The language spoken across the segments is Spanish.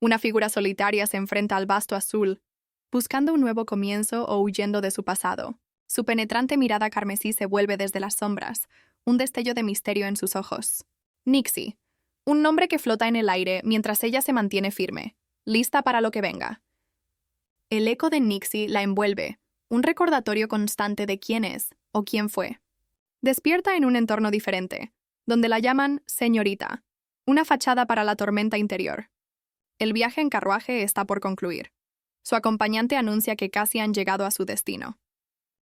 Una figura solitaria se enfrenta al vasto azul, buscando un nuevo comienzo o huyendo de su pasado. Su penetrante mirada carmesí se vuelve desde las sombras, un destello de misterio en sus ojos. Nixie, un nombre que flota en el aire mientras ella se mantiene firme, lista para lo que venga. El eco de Nixie la envuelve, un recordatorio constante de quién es o quién fue. Despierta en un entorno diferente, donde la llaman señorita, una fachada para la tormenta interior. El viaje en carruaje está por concluir. Su acompañante anuncia que casi han llegado a su destino.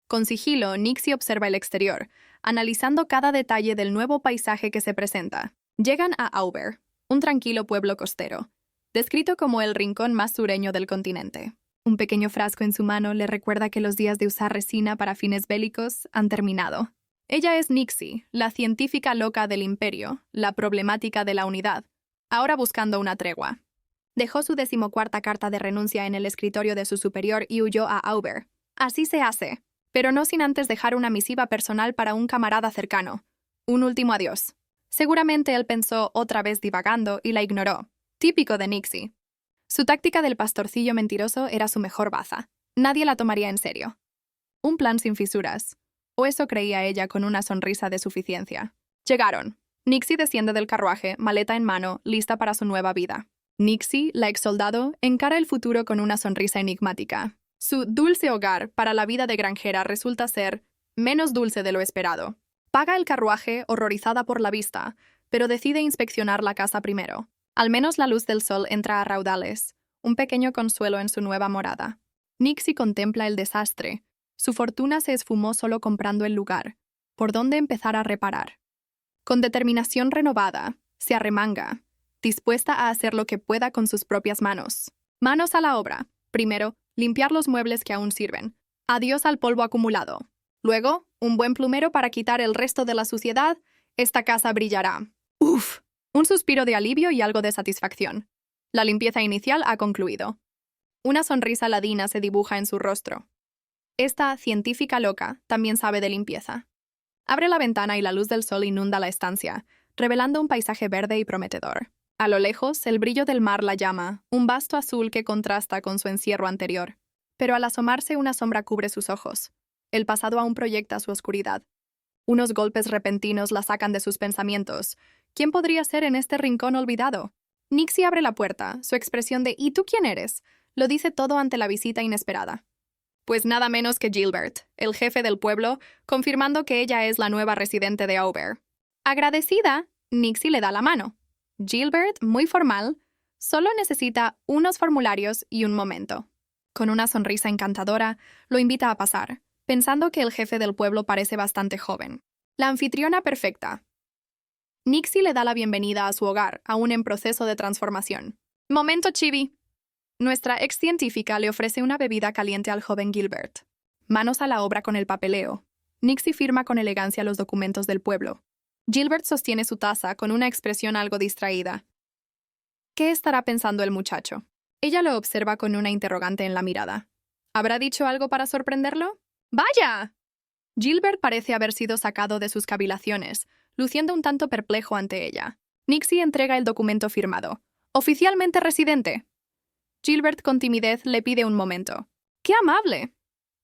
Con sigilo, Nixie observa el exterior, analizando cada detalle del nuevo paisaje que se presenta. Llegan a Auber, un tranquilo pueblo costero, descrito como el rincón más sureño del continente. Un pequeño frasco en su mano le recuerda que los días de usar resina para fines bélicos han terminado. Ella es Nixie, la científica loca del imperio, la problemática de la unidad, ahora buscando una tregua. Dejó su 14ª carta de renuncia en el escritorio de su superior y huyó a Auber. Así se hace, pero no sin antes dejar una misiva personal para un camarada cercano. Un último adiós. Seguramente él pensó otra vez divagando y la ignoró. Típico de Nixie. Su táctica del pastorcillo mentiroso era su mejor baza. Nadie la tomaría en serio. Un plan sin fisuras. O eso creía ella con una sonrisa de suficiencia. Llegaron. Nixie desciende del carruaje, maleta en mano, lista para su nueva vida. Nixie, la exsoldado, encara el futuro con una sonrisa enigmática. Su dulce hogar para la vida de granjera resulta ser menos dulce de lo esperado. Paga el carruaje, horrorizada por la vista, pero decide inspeccionar la casa primero. Al menos la luz del sol entra a raudales, un pequeño consuelo en su nueva morada. Nixie contempla el desastre. Su fortuna se esfumó solo comprando el lugar. ¿Por dónde empezar a reparar? Con determinación renovada, se arremanga, dispuesta a hacer lo que pueda con sus propias manos. Manos a la obra. Primero, limpiar los muebles que aún sirven. Adiós al polvo acumulado. Luego, un buen plumero para quitar el resto de la suciedad. Esta casa brillará. ¡Uf! Un suspiro de alivio y algo de satisfacción. La limpieza inicial ha concluido. Una sonrisa ladina se dibuja en su rostro. Esta científica loca también sabe de limpieza. Abre la ventana y la luz del sol inunda la estancia, revelando un paisaje verde y prometedor. A lo lejos, el brillo del mar la llama, un vasto azul que contrasta con su encierro anterior. Pero al asomarse una sombra cubre sus ojos. El pasado aún proyecta su oscuridad. Unos golpes repentinos la sacan de sus pensamientos. ¿Quién podría ser en este rincón olvidado? Nixie abre la puerta, su expresión de «¿Y tú quién eres?», lo dice todo ante la visita inesperada. Pues nada menos que Gilbert, el jefe del pueblo, confirmando que ella es la nueva residente de Auber. Agradecida, Nixie le da la mano. Gilbert, muy formal, solo necesita unos formularios y un momento. Con una sonrisa encantadora, lo invita a pasar, pensando que el jefe del pueblo parece bastante joven. La anfitriona perfecta. Nixie le da la bienvenida a su hogar, aún en proceso de transformación. Momento, Chibi. Nuestra ex científica le ofrece una bebida caliente al joven Gilbert. Manos a la obra con el papeleo. Nixie firma con elegancia los documentos del pueblo. Gilbert sostiene su taza con una expresión algo distraída. ¿Qué estará pensando el muchacho? Ella lo observa con una interrogante en la mirada. ¿Habrá dicho algo para sorprenderlo? ¡Vaya! Gilbert parece haber sido sacado de sus cavilaciones, luciendo un tanto perplejo ante ella. Nixie entrega el documento firmado. Oficialmente residente. Gilbert con timidez le pide un momento. ¡Qué amable!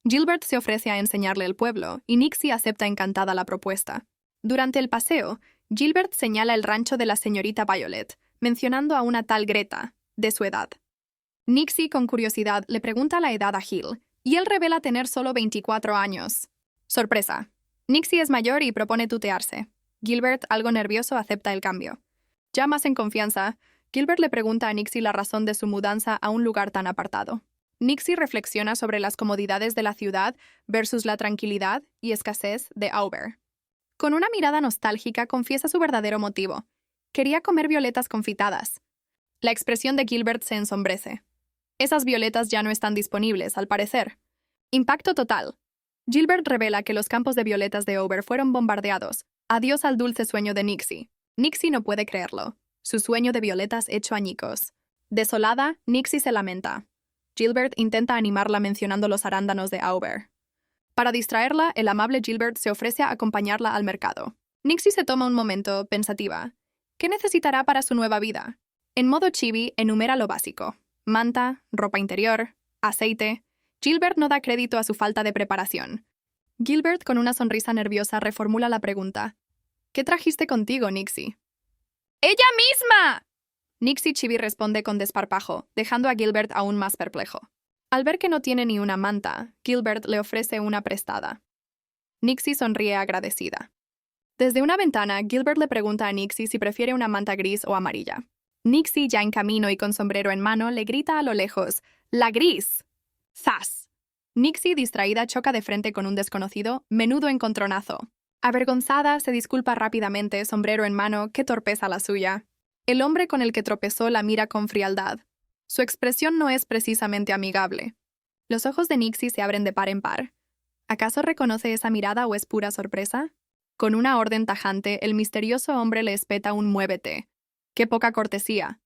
Gilbert se ofrece a enseñarle el pueblo, y Nixie acepta encantada la propuesta. Durante el paseo, Gilbert señala el rancho de la señorita Violet, mencionando a una tal Greta, de su edad. Nixie, con curiosidad, le pregunta la edad a Hill, y él revela tener solo 24 años. Sorpresa. Nixie es mayor y propone tutearse. Gilbert, algo nervioso, acepta el cambio. Ya más en confianza, Gilbert le pregunta a Nixie la razón de su mudanza a un lugar tan apartado. Nixie reflexiona sobre las comodidades de la ciudad versus la tranquilidad y escasez de Auber. Con una mirada nostálgica confiesa su verdadero motivo. Quería comer violetas confitadas. La expresión de Gilbert se ensombrece. Esas violetas ya no están disponibles, al parecer. Impacto total. Gilbert revela que los campos de violetas de Auber fueron bombardeados. Adiós al dulce sueño de Nixie. Nixie no puede creerlo. Su sueño de violetas hecho añicos. Desolada, Nixie se lamenta. Gilbert intenta animarla mencionando los arándanos de Auber. Para distraerla, el amable Gilbert se ofrece a acompañarla al mercado. Nixie se toma un momento, pensativa. ¿Qué necesitará para su nueva vida? En modo chibi, enumera lo básico: manta, ropa interior, aceite. Gilbert no da crédito a su falta de preparación. Gilbert, con una sonrisa nerviosa, reformula la pregunta. ¿Qué trajiste contigo, Nixie? ¡Ella misma! Nixie Chibi responde con desparpajo, dejando a Gilbert aún más perplejo. Al ver que no tiene ni una manta, Gilbert le ofrece una prestada. Nixie sonríe agradecida. Desde una ventana, Gilbert le pregunta a Nixie si prefiere una manta gris o amarilla. Nixie, ya en camino y con sombrero en mano, le grita a lo lejos: ¡La gris! ¡Zas! Nixie, distraída, choca de frente con un desconocido, menudo encontronazo. Avergonzada, se disculpa rápidamente, sombrero en mano, qué torpeza la suya. El hombre con el que tropezó la mira con frialdad. Su expresión no es precisamente amigable. Los ojos de Nixie se abren de par en par. ¿Acaso reconoce esa mirada o es pura sorpresa? Con una orden tajante, el misterioso hombre le espeta un muévete. ¡Qué poca cortesía!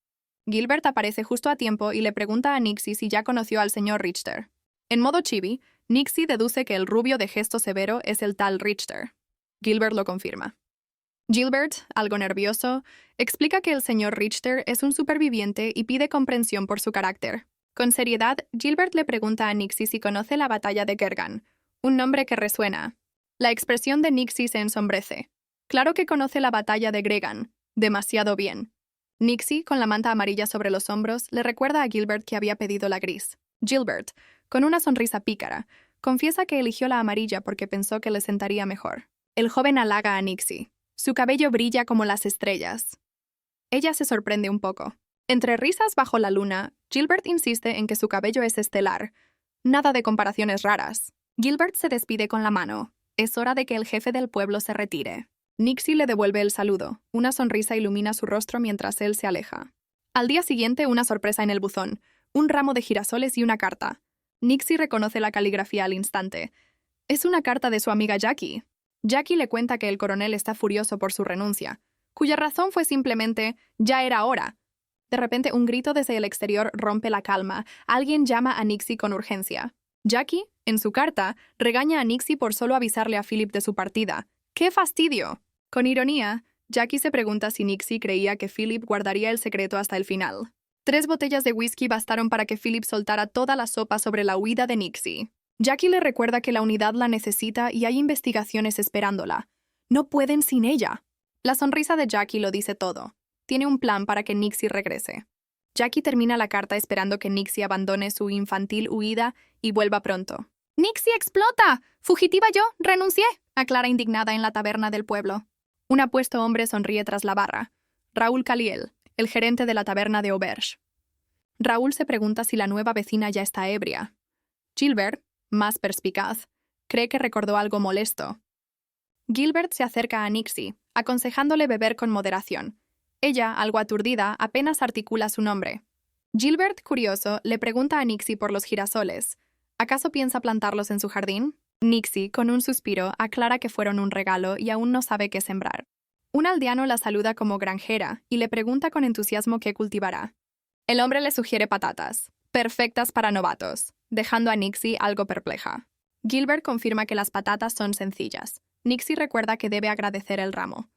Gilbert aparece justo a tiempo y le pregunta a Nixie si ya conoció al señor Richter. En modo chibi, Nixie deduce que el rubio de gesto severo es el tal Richter. Gilbert lo confirma. Gilbert, algo nervioso, explica que el señor Richter es un superviviente y pide comprensión por su carácter. Con seriedad, Gilbert le pregunta a Nixie si conoce la batalla de Gergan, un nombre que resuena. La expresión de Nixie se ensombrece. Claro que conoce la batalla de Gregan, demasiado bien. Nixie, con la manta amarilla sobre los hombros, le recuerda a Gilbert que había pedido la gris. Gilbert, con una sonrisa pícara, confiesa que eligió la amarilla porque pensó que le sentaría mejor. El joven halaga a Nixie. Su cabello brilla como las estrellas. Ella se sorprende un poco. Entre risas bajo la luna, Gilbert insiste en que su cabello es estelar. Nada de comparaciones raras. Gilbert se despide con la mano. Es hora de que el jefe del pueblo se retire. Nixie le devuelve el saludo. Una sonrisa ilumina su rostro mientras él se aleja. Al día siguiente, una sorpresa en el buzón. Un ramo de girasoles y una carta. Nixie reconoce la caligrafía al instante. Es una carta de su amiga Jackie. Jackie le cuenta que el coronel está furioso por su renuncia, cuya razón fue simplemente «ya era hora». De repente, un grito desde el exterior rompe la calma. Alguien llama a Nixie con urgencia. Jackie, en su carta, regaña a Nixie por solo avisarle a Philip de su partida. ¡Qué fastidio! Con ironía, Jackie se pregunta si Nixie creía que Philip guardaría el secreto hasta el final. 3 botellas de whisky bastaron para que Philip soltara toda la sopa sobre la huida de Nixie. Jackie le recuerda que la unidad la necesita y hay investigaciones esperándola. No pueden sin ella. La sonrisa de Jackie lo dice todo. Tiene un plan para que Nixie regrese. Jackie termina la carta esperando que Nixie abandone su infantil huida y vuelva pronto. «¡Nixie explota! ¡Fugitiva yo! ¡Renuncié!», aclara indignada en la taberna del pueblo. Un apuesto hombre sonríe tras la barra. Raúl Caliel, el gerente de la taberna de Auberge. Raúl se pregunta si la nueva vecina ya está ebria. Gilbert, más perspicaz, cree que recordó algo molesto. Gilbert se acerca a Nixie, aconsejándole beber con moderación. Ella, algo aturdida, apenas articula su nombre. Gilbert, curioso, le pregunta a Nixie por los girasoles. ¿Acaso piensa plantarlos en su jardín? Nixie, con un suspiro, aclara que fueron un regalo y aún no sabe qué sembrar. Un aldeano la saluda como granjera y le pregunta con entusiasmo qué cultivará. El hombre le sugiere patatas, perfectas para novatos, dejando a Nixie algo perpleja. Gilbert confirma que las patatas son sencillas. Nixie recuerda que debe agradecer el ramo.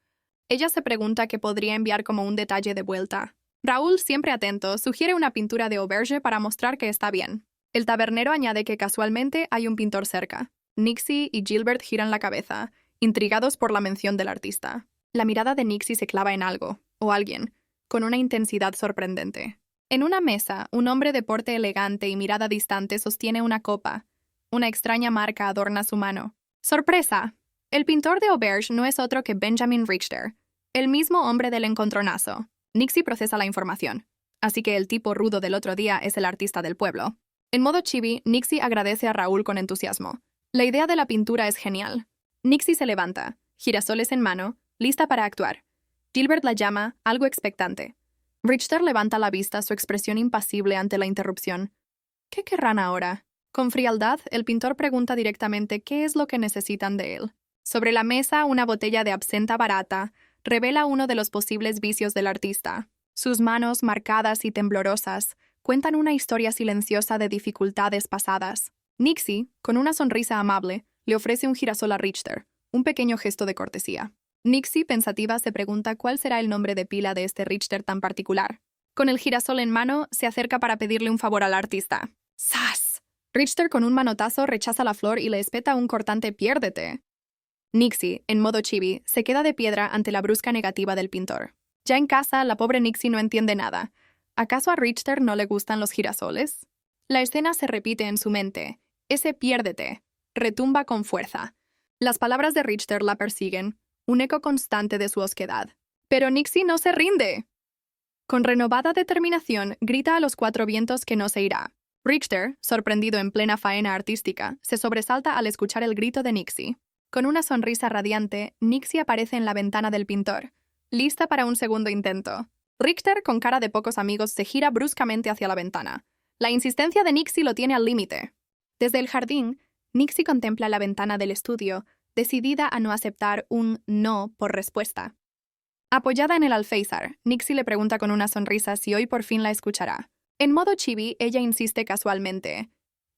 Ella se pregunta qué podría enviar como un detalle de vuelta. Raúl, siempre atento, sugiere una pintura de Auberge para mostrar que está bien. El tabernero añade que casualmente hay un pintor cerca. Nixie y Gilbert giran la cabeza, intrigados por la mención del artista. La mirada de Nixie se clava en algo, o alguien, con una intensidad sorprendente. En una mesa, un hombre de porte elegante y mirada distante sostiene una copa. Una extraña marca adorna su mano. ¡Sorpresa! El pintor de Auberge no es otro que Benjamin Richter, el mismo hombre del encontronazo. Nixie procesa la información. Así que el tipo rudo del otro día es el artista del pueblo. En modo chibi, Nixie agradece a Raúl con entusiasmo. La idea de la pintura es genial. Nixie se levanta, girasoles en mano, lista para actuar. Gilbert la llama, algo expectante. Richter levanta la vista, su expresión impasible ante la interrupción. ¿Qué querrán ahora? Con frialdad, el pintor pregunta directamente qué es lo que necesitan de él. Sobre la mesa, una botella de absenta barata revela uno de los posibles vicios del artista. Sus manos, marcadas y temblorosas, cuentan una historia silenciosa de dificultades pasadas. Nixie, con una sonrisa amable, le ofrece un girasol a Richter, un pequeño gesto de cortesía. Nixie, pensativa, se pregunta cuál será el nombre de pila de este Richter tan particular. Con el girasol en mano, se acerca para pedirle un favor al artista. ¡Sas! Richter con un manotazo rechaza la flor y le espeta un cortante «piérdete». Nixie, en modo chibi, se queda de piedra ante la brusca negativa del pintor. Ya en casa, la pobre Nixie no entiende nada. ¿Acaso a Richter no le gustan los girasoles? La escena se repite en su mente. Ese «piérdete» retumba con fuerza. Las palabras de Richter la persiguen, un eco constante de su osquedad. Pero Nixie no se rinde. Con renovada determinación, grita a los cuatro vientos que no se irá. Richter, sorprendido en plena faena artística, se sobresalta al escuchar el grito de Nixie. Con una sonrisa radiante, Nixie aparece en la ventana del pintor, lista para un segundo intento. Richter, con cara de pocos amigos, se gira bruscamente hacia la ventana. La insistencia de Nixie lo tiene al límite. Desde el jardín, Nixie contempla la ventana del estudio, decidida a no aceptar un no por respuesta. Apoyada en el alféizar, Nixie le pregunta con una sonrisa si hoy por fin la escuchará. En modo chibi, ella insiste casualmente.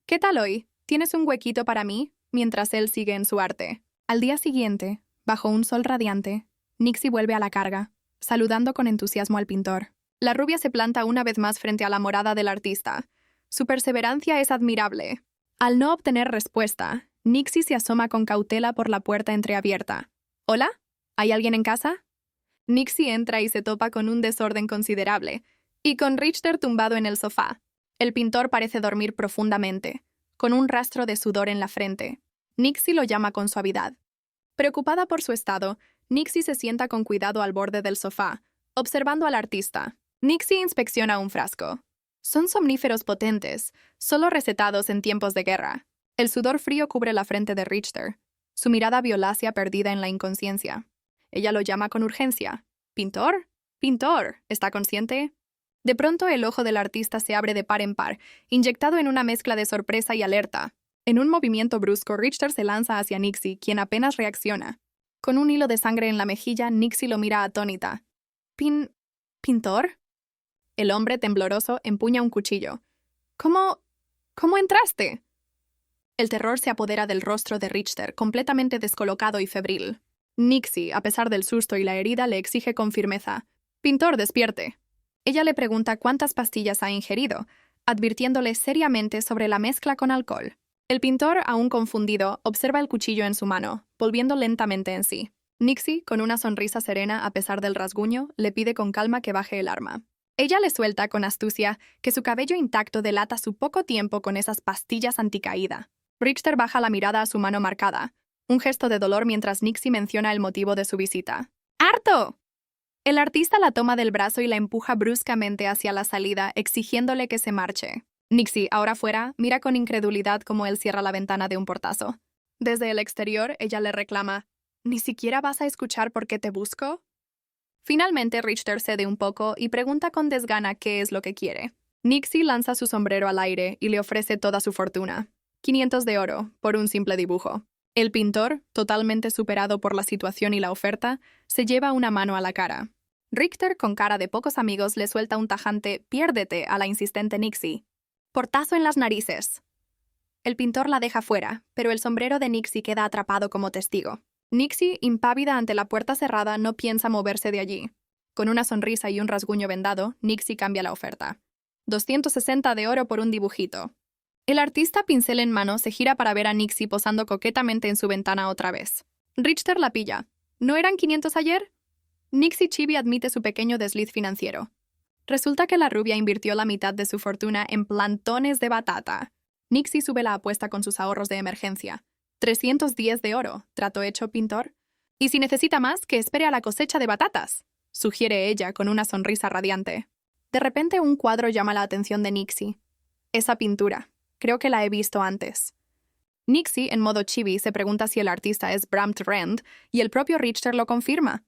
«¿Qué tal hoy? ¿Tienes un huequito para mí?» Mientras él sigue en su arte. Al día siguiente, bajo un sol radiante, Nixie vuelve a la carga, saludando con entusiasmo al pintor. La rubia se planta una vez más frente a la morada del artista. Su perseverancia es admirable. Al no obtener respuesta, Nixie se asoma con cautela por la puerta entreabierta. «¿Hola? ¿Hay alguien en casa?» Nixie entra y se topa con un desorden considerable, y con Richter tumbado en el sofá. El pintor parece dormir profundamente, con un rastro de sudor en la frente. Nixie lo llama con suavidad. Preocupada por su estado, Nixie se sienta con cuidado al borde del sofá, observando al artista. Nixie inspecciona un frasco. Son somníferos potentes, solo recetados en tiempos de guerra. El sudor frío cubre la frente de Richter, su mirada violácea perdida en la inconsciencia. Ella lo llama con urgencia. «¿Pintor? Pintor, ¿está consciente?» De pronto el ojo del artista se abre de par en par, inyectado en una mezcla de sorpresa y alerta. En un movimiento brusco, Richter se lanza hacia Nixie, quien apenas reacciona. Con un hilo de sangre en la mejilla, Nixie lo mira atónita. ¿Pintor?» El hombre, tembloroso, empuña un cuchillo. ¿Cómo entraste?» El terror se apodera del rostro de Richter, completamente descolocado y febril. Nixie, a pesar del susto y la herida, le exige con firmeza. «Pintor, despierte». Ella le pregunta cuántas pastillas ha ingerido, advirtiéndole seriamente sobre la mezcla con alcohol. El pintor, aún confundido, observa el cuchillo en su mano, volviendo lentamente en sí. Nixie, con una sonrisa serena a pesar del rasguño, le pide con calma que baje el arma. Ella le suelta con astucia que su cabello intacto delata su poco tiempo con esas pastillas anticaída. Richter baja la mirada a su mano marcada, un gesto de dolor mientras Nixie menciona el motivo de su visita. ¡Harto! El artista la toma del brazo y la empuja bruscamente hacia la salida, exigiéndole que se marche. Nixie, ahora fuera, mira con incredulidad cómo él cierra la ventana de un portazo. Desde el exterior, ella le reclama, «¿Ni siquiera vas a escuchar por qué te busco?» Finalmente, Richter cede un poco y pregunta con desgana qué es lo que quiere. Nixie lanza su sombrero al aire y le ofrece toda su fortuna. 500 de oro, por un simple dibujo. El pintor, totalmente superado por la situación y la oferta, se lleva una mano a la cara. Richter, con cara de pocos amigos, le suelta un tajante «piérdete» a la insistente Nixie. Portazo en las narices. El pintor la deja fuera, pero el sombrero de Nixie queda atrapado como testigo. Nixie, impávida ante la puerta cerrada, no piensa moverse de allí. Con una sonrisa y un rasguño vendado, Nixie cambia la oferta. 260 de oro por un dibujito. El artista, pincel en mano, se gira para ver a Nixie posando coquetamente en su ventana otra vez. Richter la pilla. ¿No eran 500 ayer? Nixie chibi admite su pequeño desliz financiero. Resulta que la rubia invirtió la mitad de su fortuna en plantones de batata. Nixie sube la apuesta con sus ahorros de emergencia. 310 de oro, trato hecho, pintor. Y si necesita más, que espere a la cosecha de batatas, sugiere ella con una sonrisa radiante. De repente un cuadro llama la atención de Nixie. Esa pintura. Creo que la he visto antes. Nixie, en modo chibi, se pregunta si el artista es Bramt Rend y el propio Richter lo confirma.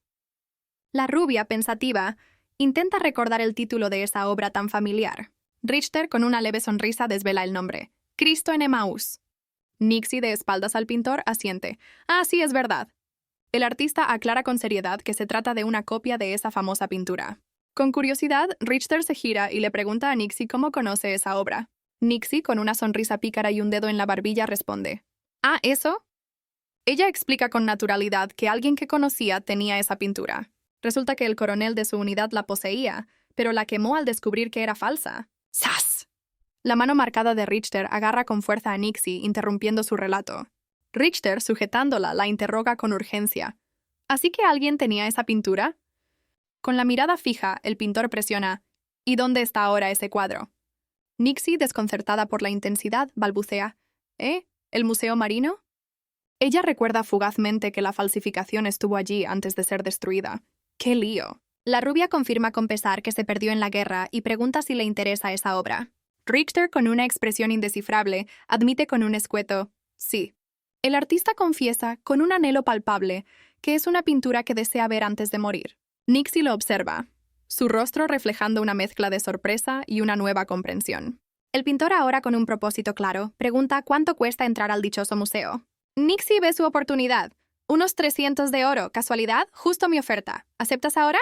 La rubia, pensativa, intenta recordar el título de esa obra tan familiar. Richter, con una leve sonrisa, desvela el nombre. Cristo en Emaús. Nixie, de espaldas al pintor, asiente. «Ah, sí, es verdad». El artista aclara con seriedad que se trata de una copia de esa famosa pintura. Con curiosidad, Richter se gira y le pregunta a Nixie cómo conoce esa obra. Nixie, con una sonrisa pícara y un dedo en la barbilla, responde. «¿Ah, eso?» Ella explica con naturalidad que alguien que conocía tenía esa pintura. Resulta que el coronel de su unidad la poseía, pero la quemó al descubrir que era falsa. ¡Sas! La mano marcada de Richter agarra con fuerza a Nixie, interrumpiendo su relato. Richter, sujetándola, la interroga con urgencia. ¿Así que alguien tenía esa pintura? Con la mirada fija, el pintor presiona. ¿Y dónde está ahora ese cuadro? Nixie, desconcertada por la intensidad, balbucea. ¿El Museo Marino? Ella recuerda fugazmente que la falsificación estuvo allí antes de ser destruida. ¡Qué lío! La rubia confirma con pesar que se perdió en la guerra y pregunta si le interesa esa obra. Richter, con una expresión indescifrable, admite con un escueto, sí. El artista confiesa, con un anhelo palpable, que es una pintura que desea ver antes de morir. Nixie lo observa, su rostro reflejando una mezcla de sorpresa y una nueva comprensión. El pintor, ahora con un propósito claro, pregunta cuánto cuesta entrar al dichoso museo. Nixie ve su oportunidad. Unos 300 de oro, casualidad, justo mi oferta. ¿Aceptas ahora?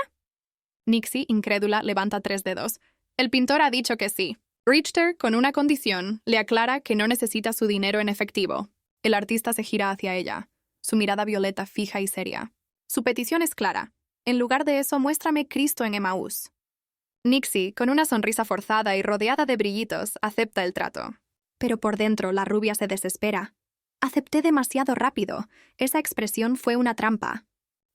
Nixie, incrédula, levanta 3 dedos. El pintor ha dicho que sí. Richter, con una condición, le aclara que no necesita su dinero en efectivo. El artista se gira hacia ella, su mirada violeta fija y seria. Su petición es clara. En lugar de eso, muéstrame Cristo en Emaús. Nixie, con una sonrisa forzada y rodeada de brillitos, acepta el trato. Pero por dentro, la rubia se desespera. Acepté demasiado rápido. Esa expresión fue una trampa.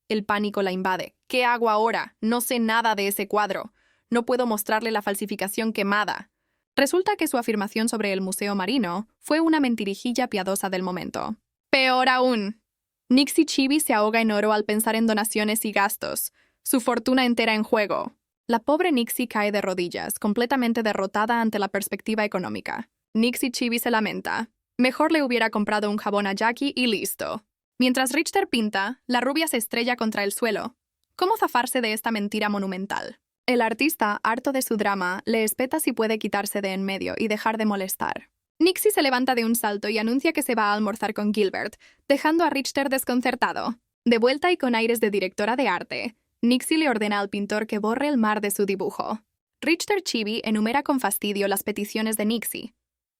El pánico la invade. ¿Qué hago ahora? No sé nada de ese cuadro. No puedo mostrarle la falsificación quemada. Resulta que su afirmación sobre el Museo Marino fue una mentirijilla piadosa del momento. Peor aún. Nixie Chibi se ahoga en oro al pensar en donaciones y gastos, su fortuna entera en juego. La pobre Nixie cae de rodillas, completamente derrotada ante la perspectiva económica. Nixie Chibi se lamenta. Mejor le hubiera comprado un jabón a Jackie y listo. Mientras Richter pinta, la rubia se estrella contra el suelo. ¿Cómo zafarse de esta mentira monumental? El artista, harto de su drama, le espeta si puede quitarse de en medio y dejar de molestar. Nixie se levanta de un salto y anuncia que se va a almorzar con Gilbert, dejando a Richter desconcertado. De vuelta y con aires de directora de arte, Nixie le ordena al pintor que borre el mar de su dibujo. Richter Chibi enumera con fastidio las peticiones de Nixie.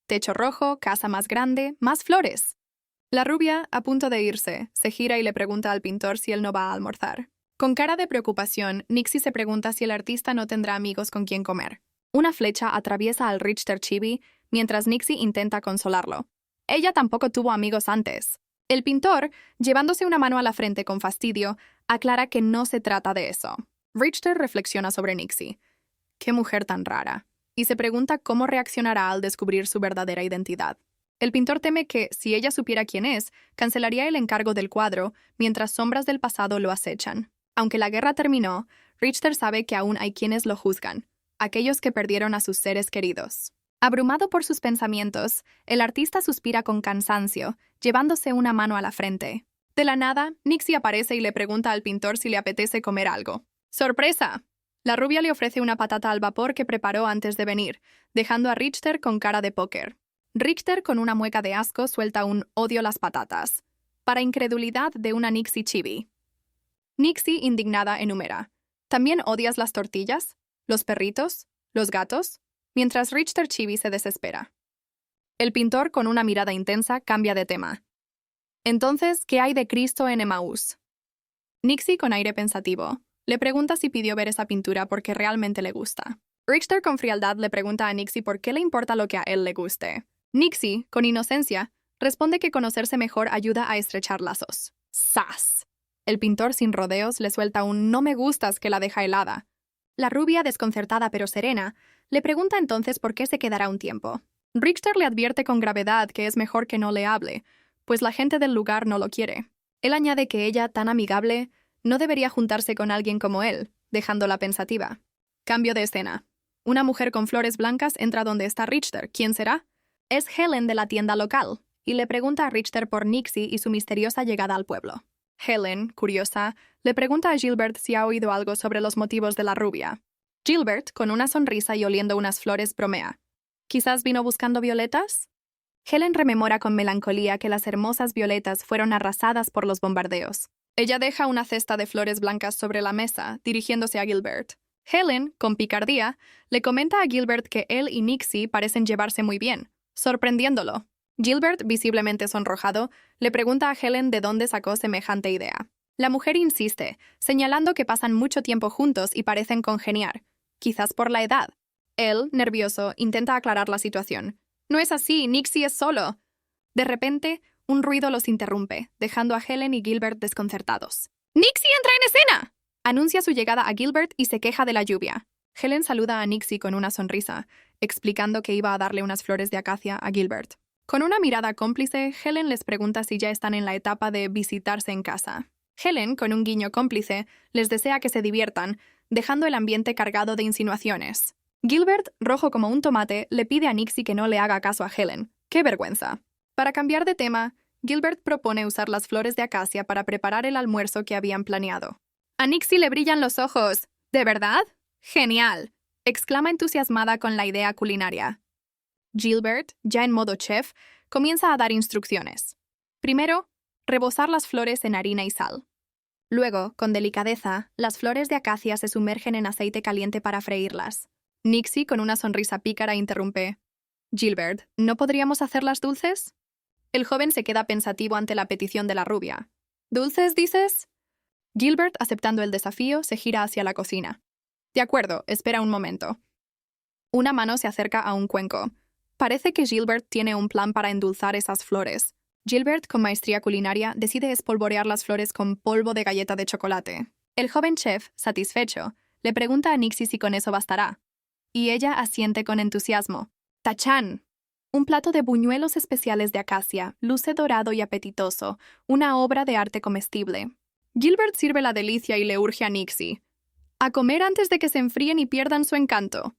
Techo rojo, casa más grande, más flores. La rubia, a punto de irse, se gira y le pregunta al pintor si él no va a almorzar. Con cara de preocupación, Nixie se pregunta si el artista no tendrá amigos con quien comer. Una flecha atraviesa al Richter Chibi mientras Nixie intenta consolarlo. Ella tampoco tuvo amigos antes. El pintor, llevándose una mano a la frente con fastidio, aclara que no se trata de eso. Richter reflexiona sobre Nixie. Qué mujer tan rara. Y se pregunta cómo reaccionará al descubrir su verdadera identidad. El pintor teme que, si ella supiera quién es, cancelaría el encargo del cuadro mientras sombras del pasado lo acechan. Aunque la guerra terminó, Richter sabe que aún hay quienes lo juzgan, aquellos que perdieron a sus seres queridos. Abrumado por sus pensamientos, el artista suspira con cansancio, llevándose una mano a la frente. De la nada, Nixie aparece y le pregunta al pintor si le apetece comer algo. ¡Sorpresa! La rubia le ofrece una patata al vapor que preparó antes de venir, dejando a Richter con cara de póker. Richter, con una mueca de asco, suelta un «odio las patatas», para incredulidad de una Nixie Chibi. Nixie, indignada, enumera. ¿También odias las tortillas? ¿Los perritos? ¿Los gatos? Mientras Richter Chibi se desespera. El pintor, con una mirada intensa, cambia de tema. Entonces, ¿qué hay de Cristo en Emaús? Nixie, con aire pensativo, le pregunta si pidió ver esa pintura porque realmente le gusta. Richter, con frialdad, le pregunta a Nixie por qué le importa lo que a él le guste. Nixie, con inocencia, responde que conocerse mejor ayuda a estrechar lazos. ¡Sas! El pintor, sin rodeos, le suelta un «no me gustas» que la deja helada. La rubia, desconcertada pero serena, le pregunta entonces por qué se quedará un tiempo. Richter le advierte con gravedad que es mejor que no le hable, pues la gente del lugar no lo quiere. Él añade que ella, tan amigable, no debería juntarse con alguien como él, dejándola pensativa. Cambio de escena. Una mujer con flores blancas entra donde está Richter. ¿Quién será? Es Helen de la tienda local, y le pregunta a Richter por Nixie y su misteriosa llegada al pueblo. Helen, curiosa, le pregunta a Gilbert si ha oído algo sobre los motivos de la rubia. Gilbert, con una sonrisa y oliendo unas flores, bromea. ¿Quizás vino buscando violetas? Helen rememora con melancolía que las hermosas violetas fueron arrasadas por los bombardeos. Ella deja una cesta de flores blancas sobre la mesa, dirigiéndose a Gilbert. Helen, con picardía, le comenta a Gilbert que él y Nixie parecen llevarse muy bien, sorprendiéndolo. Gilbert, visiblemente sonrojado, le pregunta a Helen de dónde sacó semejante idea. La mujer insiste, señalando que pasan mucho tiempo juntos y parecen congeniar. quizás por la edad. Él, nervioso, intenta aclarar la situación. No es así, Nixie es solo. De repente, un ruido los interrumpe, dejando a Helen y Gilbert desconcertados. ¡Nixie entra en escena! Anuncia su llegada a Gilbert y se queja de la lluvia. Helen saluda a Nixie con una sonrisa, explicando que iba a darle unas flores de acacia a Gilbert. Con una mirada cómplice, Helen les pregunta si ya están en la etapa de visitarse en casa. Helen, con un guiño cómplice, les desea que se diviertan, dejando el ambiente cargado de insinuaciones. Gilbert, rojo como un tomate, le pide a Nixie que no le haga caso a Helen. ¡Qué vergüenza! Para cambiar de tema, Gilbert propone usar las flores de acacia para preparar el almuerzo que habían planeado. A Nixie le brillan los ojos. ¿De verdad? ¡Genial!, exclama entusiasmada con la idea culinaria. Gilbert, ya en modo chef, comienza a dar instrucciones. Primero, rebozar las flores en harina y sal. Luego, con delicadeza, las flores de acacia se sumergen en aceite caliente para freírlas. Nixie, con una sonrisa pícara, interrumpe. Gilbert, ¿no podríamos hacerlas dulces? El joven se queda pensativo ante la petición de la rubia. ¿Dulces, dices? Gilbert, aceptando el desafío, se gira hacia la cocina. De acuerdo, espera un momento. Una mano se acerca a un cuenco. Parece que Gilbert tiene un plan para endulzar esas flores. Gilbert, con maestría culinaria, decide espolvorear las flores con polvo de galleta de chocolate. El joven chef, satisfecho, le pregunta a Nixie si con eso bastará. Y ella asiente con entusiasmo. ¡Tachán! Un plato de buñuelos especiales de acacia, luce dorado y apetitoso, una obra de arte comestible. Gilbert sirve la delicia y le urge a Nixie. A comer antes de que se enfríen y pierdan su encanto.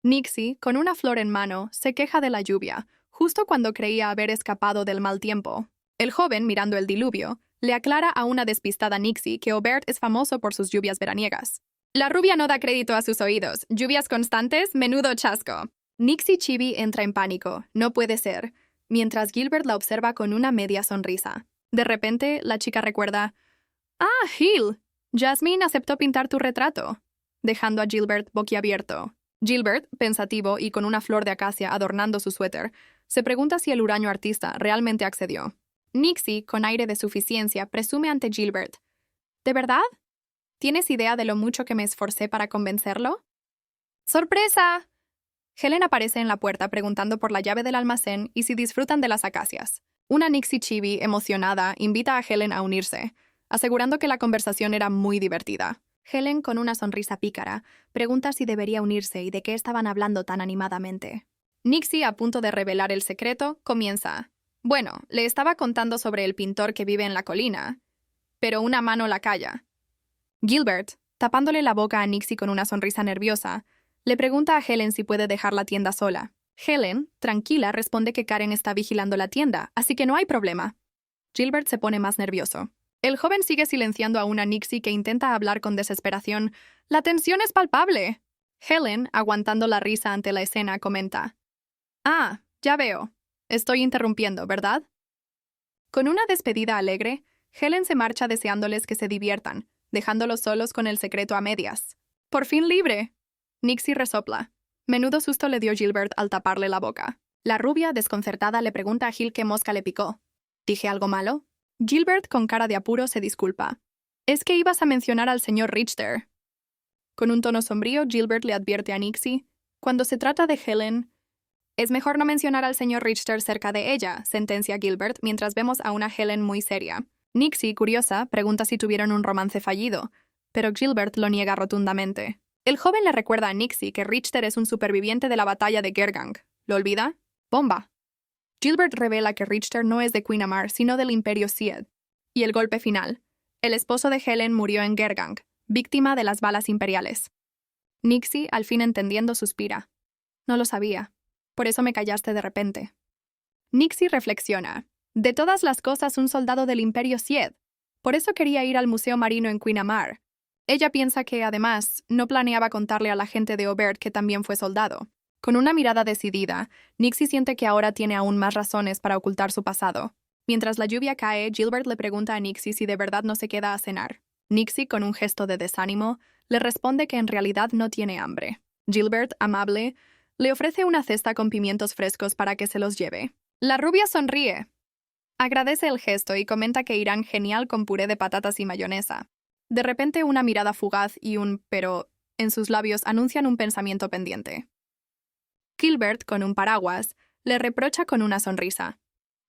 Nixie, con una flor en mano, se queja de la lluvia, justo cuando creía haber escapado del mal tiempo. El joven, mirando el diluvio, le aclara a una despistada Nixie que Aubert es famoso por sus lluvias veraniegas. La rubia no da crédito a sus oídos. Lluvias constantes, menudo chasco. Nixie Chibi entra en pánico. No puede ser. Mientras Gilbert la observa con una media sonrisa. De repente, la chica recuerda. ¡Ah, Gil! Jasmine aceptó pintar tu retrato. Dejando a Gilbert boquiabierto. Gilbert, pensativo y con una flor de acacia adornando su suéter, se pregunta si el huraño artista realmente accedió. Nixie, con aire de suficiencia, presume ante Gilbert. ¿De verdad? ¿Tienes idea de lo mucho que me esforcé para convencerlo? ¡Sorpresa! Helen aparece en la puerta preguntando por la llave del almacén y si disfrutan de las acacias. Una Nixie Chibi, emocionada, invita a Helen a unirse, asegurando que la conversación era muy divertida. Helen, con una sonrisa pícara, pregunta si debería unirse y de qué estaban hablando tan animadamente. Nixie, a punto de revelar el secreto, comienza. Bueno, le estaba contando sobre el pintor que vive en la colina, pero una mano la calla. Gilbert, tapándole la boca a Nixie con una sonrisa nerviosa, le pregunta a Helen si puede dejar la tienda sola. Helen, tranquila, responde que Karen está vigilando la tienda, así que no hay problema. Gilbert se pone más nervioso. El joven sigue silenciando a una Nixie que intenta hablar con desesperación. ¡La tensión es palpable! Helen, aguantando la risa ante la escena, comenta. Ah, ya veo. Estoy interrumpiendo, ¿verdad? Con una despedida alegre, Helen se marcha deseándoles que se diviertan, dejándolos solos con el secreto a medias. ¡Por fin libre! Nixie resopla. Menudo susto le dio Gilbert al taparle la boca. La rubia, desconcertada, le pregunta a Gil qué mosca le picó. ¿Dije algo malo? Gilbert, con cara de apuro, se disculpa. Es que ibas a mencionar al señor Richter. Con un tono sombrío, Gilbert le advierte a Nixie. Cuando se trata de Helen, es mejor no mencionar al señor Richter cerca de ella, sentencia Gilbert, mientras vemos a una Helen muy seria. Nixie, curiosa, pregunta si tuvieron un romance fallido, pero Gilbert lo niega rotundamente. El joven le recuerda a Nixie que Richter es un superviviente de la batalla de Gergang. ¿Lo olvida? ¡Bomba! Gilbert revela que Richter no es de Queenamar, sino del Imperio Sied. Y el golpe final. El esposo de Helen murió en Gergang, víctima de las balas imperiales. Nixie, al fin entendiendo, suspira. No lo sabía. Por eso me callaste de repente. Nixie reflexiona. De todas las cosas, un soldado del Imperio Sied. Por eso quería ir al Museo Marino en Queenamar. Ella piensa que, además, no planeaba contarle a la gente de Aubert que también fue soldado. Con una mirada decidida, Nixie siente que ahora tiene aún más razones para ocultar su pasado. Mientras la lluvia cae, Gilbert le pregunta a Nixie si de verdad no se queda a cenar. Nixie, con un gesto de desánimo, le responde que en realidad no tiene hambre. Gilbert, amable, le ofrece una cesta con pimientos frescos para que se los lleve. La rubia sonríe. Agradece el gesto y comenta que irán genial con puré de patatas y mayonesa. De repente, una mirada fugaz y un «pero, en sus labios anuncian un pensamiento pendiente. Gilbert, con un paraguas, le reprocha con una sonrisa.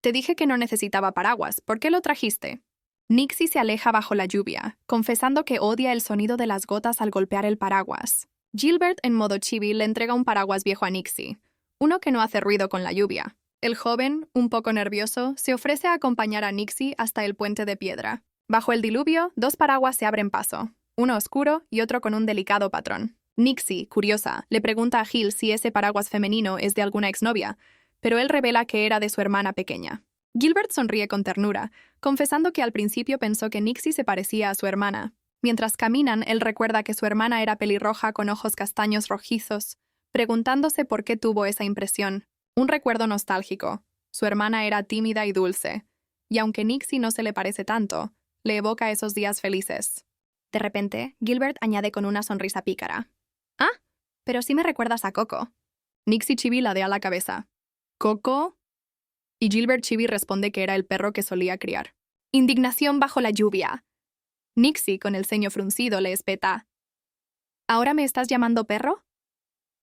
Te dije que no necesitaba paraguas, ¿por qué lo trajiste? Nixie se aleja bajo la lluvia, confesando que odia el sonido de las gotas al golpear el paraguas. Gilbert, en modo chibi, le entrega un paraguas viejo a Nixie, uno que no hace ruido con la lluvia. El joven, un poco nervioso, se ofrece a acompañar a Nixie hasta el puente de piedra. Bajo el diluvio, dos paraguas se abren paso, uno oscuro y otro con un delicado patrón. Nixie, curiosa, le pregunta a Gil si ese paraguas femenino es de alguna exnovia, pero él revela que era de su hermana pequeña. Gilbert sonríe con ternura, confesando que al principio pensó que Nixie se parecía a su hermana. Mientras caminan, él recuerda que su hermana era pelirroja con ojos castaños rojizos, preguntándose por qué tuvo esa impresión. Un recuerdo nostálgico. Su hermana era tímida y dulce, y aunque Nixie no se le parece tanto, le evoca esos días felices. De repente, Gilbert añade con una sonrisa pícara. «Ah, pero sí me recuerdas a Coco». Nixie Chibi ladea la cabeza. «¿Coco?» Y Gilbert Chibi responde que era el perro que solía criar. Indignación bajo la lluvia. Nixie, con el ceño fruncido, le espeta. ¿Ahora me estás llamando perro?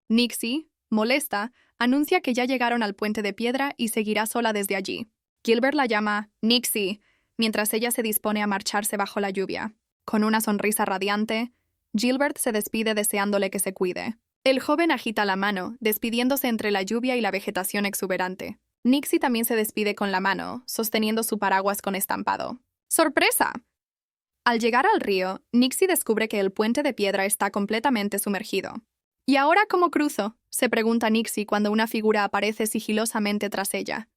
Nixie, molesta, anuncia que ya llegaron al puente de piedra y seguirá sola desde allí. Gilbert la llama Nixie, mientras ella se dispone a marcharse bajo la lluvia. Con una sonrisa radiante, Gilbert se despide deseándole que se cuide. El joven agita la mano, despidiéndose entre la lluvia y la vegetación exuberante. Nixie también se despide con la mano, sosteniendo su paraguas con estampado. ¡Sorpresa! Al llegar al río, Nixie descubre que el puente de piedra está completamente sumergido. ¿Y ahora cómo cruzo?, se pregunta Nixie cuando una figura aparece sigilosamente tras ella.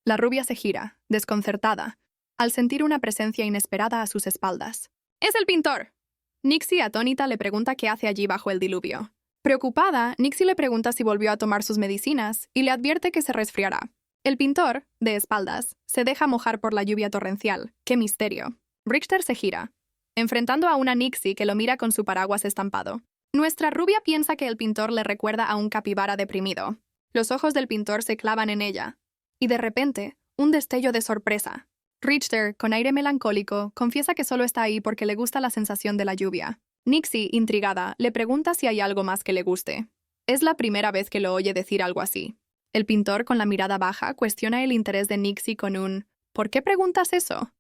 La rubia se gira, desconcertada, al sentir una presencia inesperada a sus espaldas. ¡Es el pintor! Nixie, atónita, le pregunta qué hace allí bajo el diluvio. Preocupada, Nixie le pregunta si volvió a tomar sus medicinas y le advierte que se resfriará. El pintor, de espaldas, se deja mojar por la lluvia torrencial. ¡Qué misterio! Richter se gira, enfrentando a una Nixie que lo mira con su paraguas estampado. Nuestra rubia piensa que el pintor le recuerda a un capibara deprimido. Los ojos del pintor se clavan en ella. Y de repente, un destello de sorpresa. Richter, con aire melancólico, confiesa que solo está ahí porque le gusta la sensación de la lluvia. Nixie, intrigada, le pregunta si hay algo más que le guste. Es la primera vez que lo oye decir algo así. El pintor, con la mirada baja, cuestiona el interés de Nixie con un ¿por qué preguntas eso?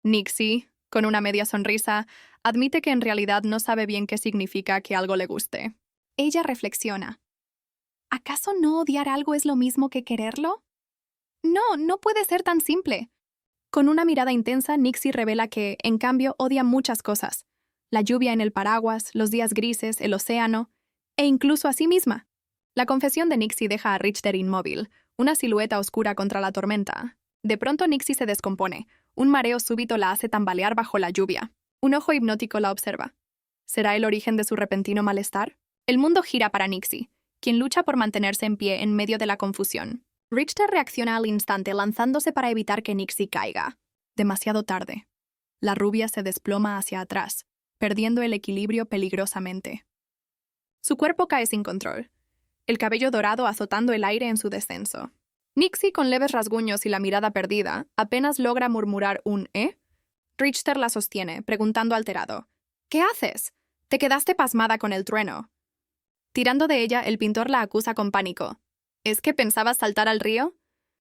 Nixie, con una media sonrisa, admite que en realidad no sabe bien qué significa que algo le guste. Ella reflexiona. ¿Acaso no odiar algo es lo mismo que quererlo? No puede ser tan simple. Con una mirada intensa, Nixie revela que, en cambio, odia muchas cosas. La lluvia en el paraguas, los días grises, el océano, e incluso a sí misma. La confesión de Nixie deja a Richter inmóvil, una silueta oscura contra la tormenta. De pronto Nixie se descompone. Un mareo súbito la hace tambalear bajo la lluvia. Un ojo hipnótico la observa. ¿Será el origen de su repentino malestar? El mundo gira para Nixie, quien lucha por mantenerse en pie en medio de la confusión. Richter reacciona al instante lanzándose para evitar que Nixie caiga. Demasiado tarde. La rubia se desploma hacia atrás, perdiendo el equilibrio peligrosamente. Su cuerpo cae sin control, el cabello dorado azotando el aire en su descenso. Nixie, con leves rasguños y la mirada perdida, apenas logra murmurar un «¿eh?». Richter la sostiene, preguntando alterado. «¿Qué haces? Te quedaste pasmada con el trueno». Tirando de ella, el pintor la acusa con pánico. ¿Es que pensabas saltar al río?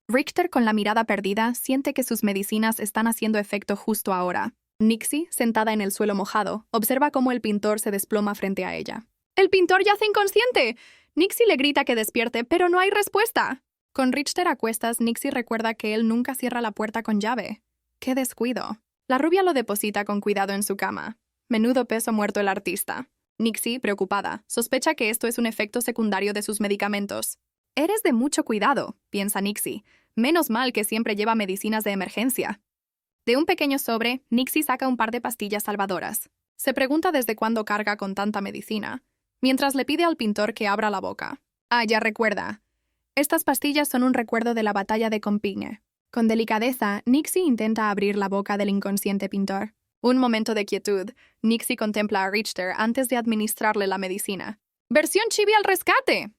Richter, con la mirada perdida, siente que sus medicinas están haciendo efecto justo ahora. Nixie, sentada en el suelo mojado, observa cómo el pintor se desploma frente a ella. ¡El pintor yace inconsciente! Nixie le grita que despierte, pero no hay respuesta. Con Richter a cuestas, Nixie recuerda que él nunca cierra la puerta con llave. ¡Qué descuido! La rubia lo deposita con cuidado en su cama. Menudo peso muerto el artista. Nixie, preocupada, sospecha que esto es un efecto secundario de sus medicamentos. «Eres de mucho cuidado», piensa Nixie. «Menos mal que siempre lleva medicinas de emergencia». De un pequeño sobre, Nixie saca un par de pastillas salvadoras. Se pregunta desde cuándo carga con tanta medicina, mientras le pide al pintor que abra la boca. Ah, ya recuerda. Estas pastillas son un recuerdo de la batalla de Compiègne. Con delicadeza, Nixie intenta abrir la boca del inconsciente pintor. Un momento de quietud, Nixie contempla a Richter antes de administrarle la medicina. ¡Versión chibi al rescate!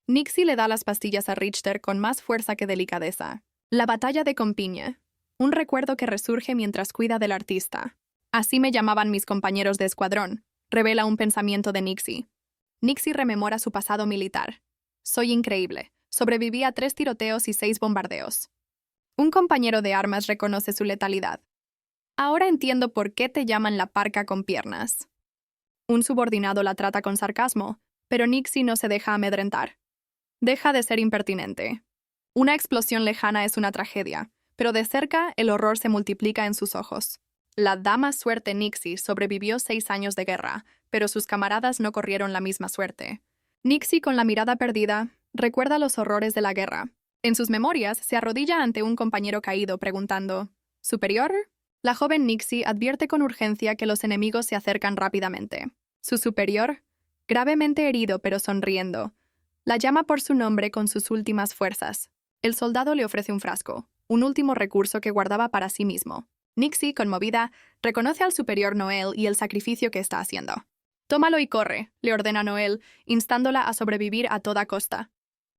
Nixie le da las pastillas a Richter con más fuerza que delicadeza. La batalla de Compiègne. Un recuerdo que resurge mientras cuida del artista. Así me llamaban mis compañeros de escuadrón. revela un pensamiento de Nixie. Nixie rememora su pasado militar. Soy increíble. Sobreviví a 3 tiroteos y 6 bombardeos. Un compañero de armas reconoce su letalidad. Ahora entiendo por qué te llaman la parca con piernas. Un subordinado la trata con sarcasmo, pero Nixie no se deja amedrentar. Deja de ser impertinente. Una explosión lejana es una tragedia, pero de cerca el horror se multiplica en sus ojos. La dama suerte Nixie sobrevivió 6 años de guerra, pero sus camaradas no corrieron la misma suerte. Nixie, con la mirada perdida, recuerda los horrores de la guerra. En sus memorias, se arrodilla ante un compañero caído preguntando, ¿superior? La joven Nixie advierte con urgencia que los enemigos se acercan rápidamente. Su superior, gravemente herido pero sonriendo, la llama por su nombre con sus últimas fuerzas. El soldado le ofrece un frasco, un último recurso que guardaba para sí mismo. Nixie, conmovida, reconoce al superior Noel y el sacrificio que está haciendo. «Tómalo y corre», le ordena Noel, instándola a sobrevivir a toda costa.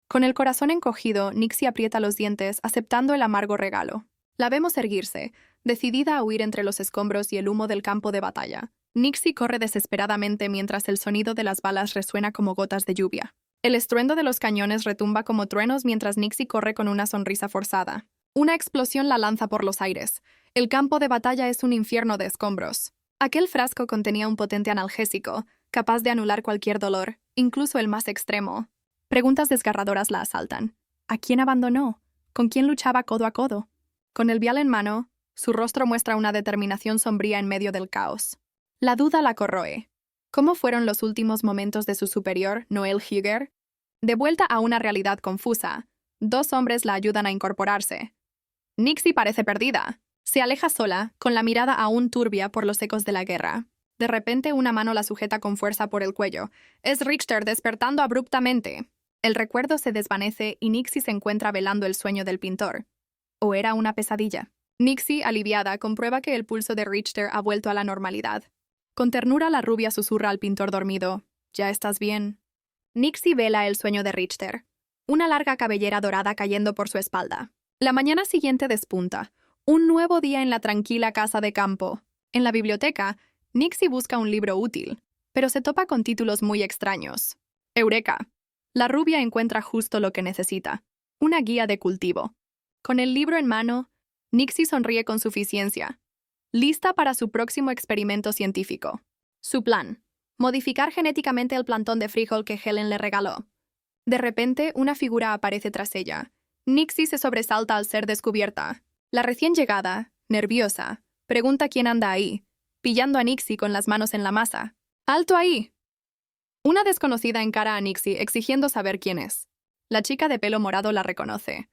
Con el corazón encogido, Nixie aprieta los dientes, aceptando el amargo regalo. La vemos erguirse, decidida a huir entre los escombros y el humo del campo de batalla. Nixie corre desesperadamente mientras el sonido de las balas resuena como gotas de lluvia. El estruendo de los cañones retumba como truenos mientras Nixie corre con una sonrisa forzada. Una explosión la lanza por los aires. El campo de batalla es un infierno de escombros. Aquel frasco contenía un potente analgésico, capaz de anular cualquier dolor, incluso el más extremo. Preguntas desgarradoras la asaltan. ¿A quién abandonó? ¿Con quién luchaba codo a codo? Con el vial en mano, su rostro muestra una determinación sombría en medio del caos. La duda la corroe. ¿Cómo fueron los últimos momentos de su superior, Noel Huger? De vuelta a una realidad confusa, 2 hombres la ayudan a incorporarse. Nixie parece perdida. Se aleja sola, con la mirada aún turbia por los ecos de la guerra. De repente, una mano la sujeta con fuerza por el cuello. Es Richter despertando abruptamente. El recuerdo se desvanece y Nixie se encuentra velando el sueño del pintor. ¿O era una pesadilla? Nixie, aliviada, comprueba que el pulso de Richter ha vuelto a la normalidad. Con ternura, la rubia susurra al pintor dormido. «¿Ya estás bien?» Nixie vela el sueño de Richter. Una larga cabellera dorada cayendo por su espalda. La mañana siguiente despunta. Un nuevo día en la tranquila casa de campo. En la biblioteca, Nixie busca un libro útil, pero se topa con títulos muy extraños. ¡Eureka! La rubia encuentra justo lo que necesita. Una guía de cultivo. Con el libro en mano, Nixie sonríe con suficiencia. Lista para su próximo experimento científico. Su plan: modificar genéticamente el plantón de frijol que Helen le regaló. De repente, una figura aparece tras ella. Nixie se sobresalta al ser descubierta. La recién llegada, nerviosa, pregunta quién anda ahí, pillando a Nixie con las manos en la masa. ¡Alto ahí! Una desconocida encara a Nixie exigiendo saber quién es. La chica de pelo morado la reconoce.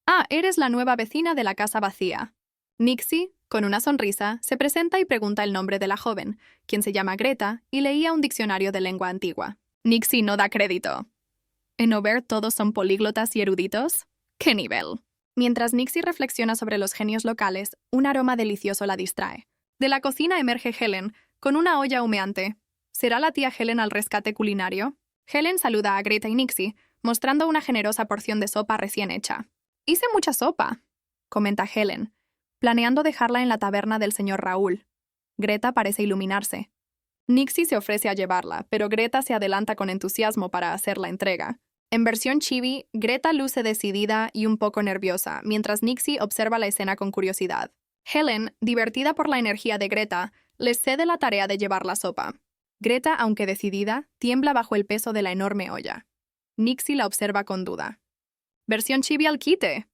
«Ah, eres la nueva vecina de la casa vacía». Nixie, con una sonrisa, se presenta y pregunta el nombre de la joven, quien se llama Greta, y leía un diccionario de lengua antigua. Nixie no da crédito. ¿En Aubert todos son políglotas y eruditos? ¡Qué nivel! Mientras Nixie reflexiona sobre los genios locales, un aroma delicioso la distrae. De la cocina emerge Helen, con una olla humeante. ¿Será la tía Helen al rescate culinario? Helen saluda a Greta y Nixie, mostrando una generosa porción de sopa recién hecha. «Hice mucha sopa», comenta Helen, planeando dejarla en la taberna del señor Raúl. Greta parece iluminarse. Nixie se ofrece a llevarla, pero Greta se adelanta con entusiasmo para hacer la entrega. En versión chibi, Greta luce decidida y un poco nerviosa, mientras Nixie observa la escena con curiosidad. Helen, divertida por la energía de Greta, les cede la tarea de llevar la sopa. Greta, aunque decidida, tiembla bajo el peso de la enorme olla. Nixie la observa con duda. «Versión chibi al quite».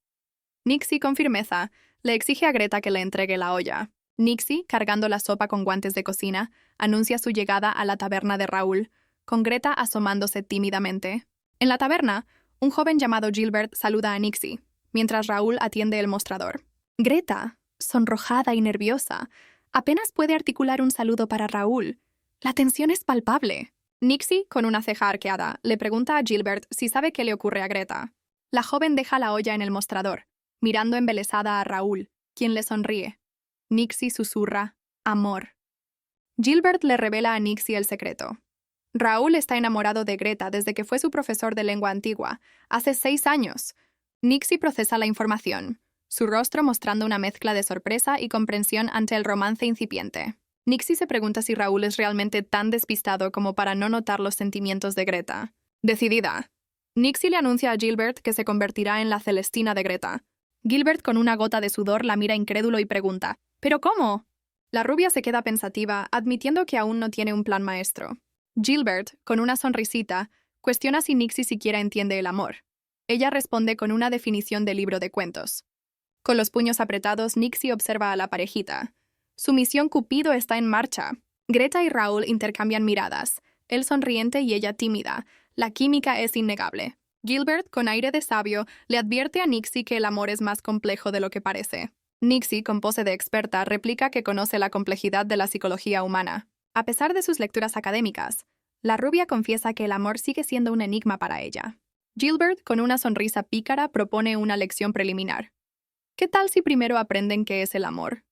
Nixie, con firmeza, le exige a Greta que le entregue la olla. Nixie, cargando la sopa con guantes de cocina, anuncia su llegada a la taberna de Raúl, con Greta asomándose tímidamente. En la taberna, un joven llamado Gilbert saluda a Nixie, mientras Raúl atiende el mostrador. Greta, sonrojada y nerviosa, apenas puede articular un saludo para Raúl. La tensión es palpable. Nixie, con una ceja arqueada, le pregunta a Gilbert si sabe qué le ocurre a Greta. La joven deja la olla en el mostrador, mirando embelesada a Raúl, quien le sonríe. Nixie susurra, «amor». Gilbert le revela a Nixie el secreto. Raúl está enamorado de Greta desde que fue su profesor de lengua antigua, hace 6 años. Nixie procesa la información, su rostro mostrando una mezcla de sorpresa y comprensión ante el romance incipiente. Nixie se pregunta si Raúl es realmente tan despistado como para no notar los sentimientos de Greta. Decidida, Nixie le anuncia a Gilbert que se convertirá en la Celestina de Greta. Gilbert, con una gota de sudor, la mira incrédulo y pregunta: ¿pero cómo? La rubia se queda pensativa, admitiendo que aún no tiene un plan maestro. Gilbert, con una sonrisita, cuestiona si Nixie siquiera entiende el amor. Ella responde con una definición de libro de cuentos. Con los puños apretados, Nixie observa a la parejita. Su misión Cupido está en marcha. Greta y Raúl intercambian miradas, él sonriente y ella tímida. La química es innegable. Gilbert, con aire de sabio, le advierte a Nixie que el amor es más complejo de lo que parece. Nixie, con pose de experta, replica que conoce la complejidad de la psicología humana. A pesar de sus lecturas académicas, la rubia confiesa que el amor sigue siendo un enigma para ella. Gilbert, con una sonrisa pícara, propone una lección preliminar. ¿Qué tal si primero aprenden qué es el amor?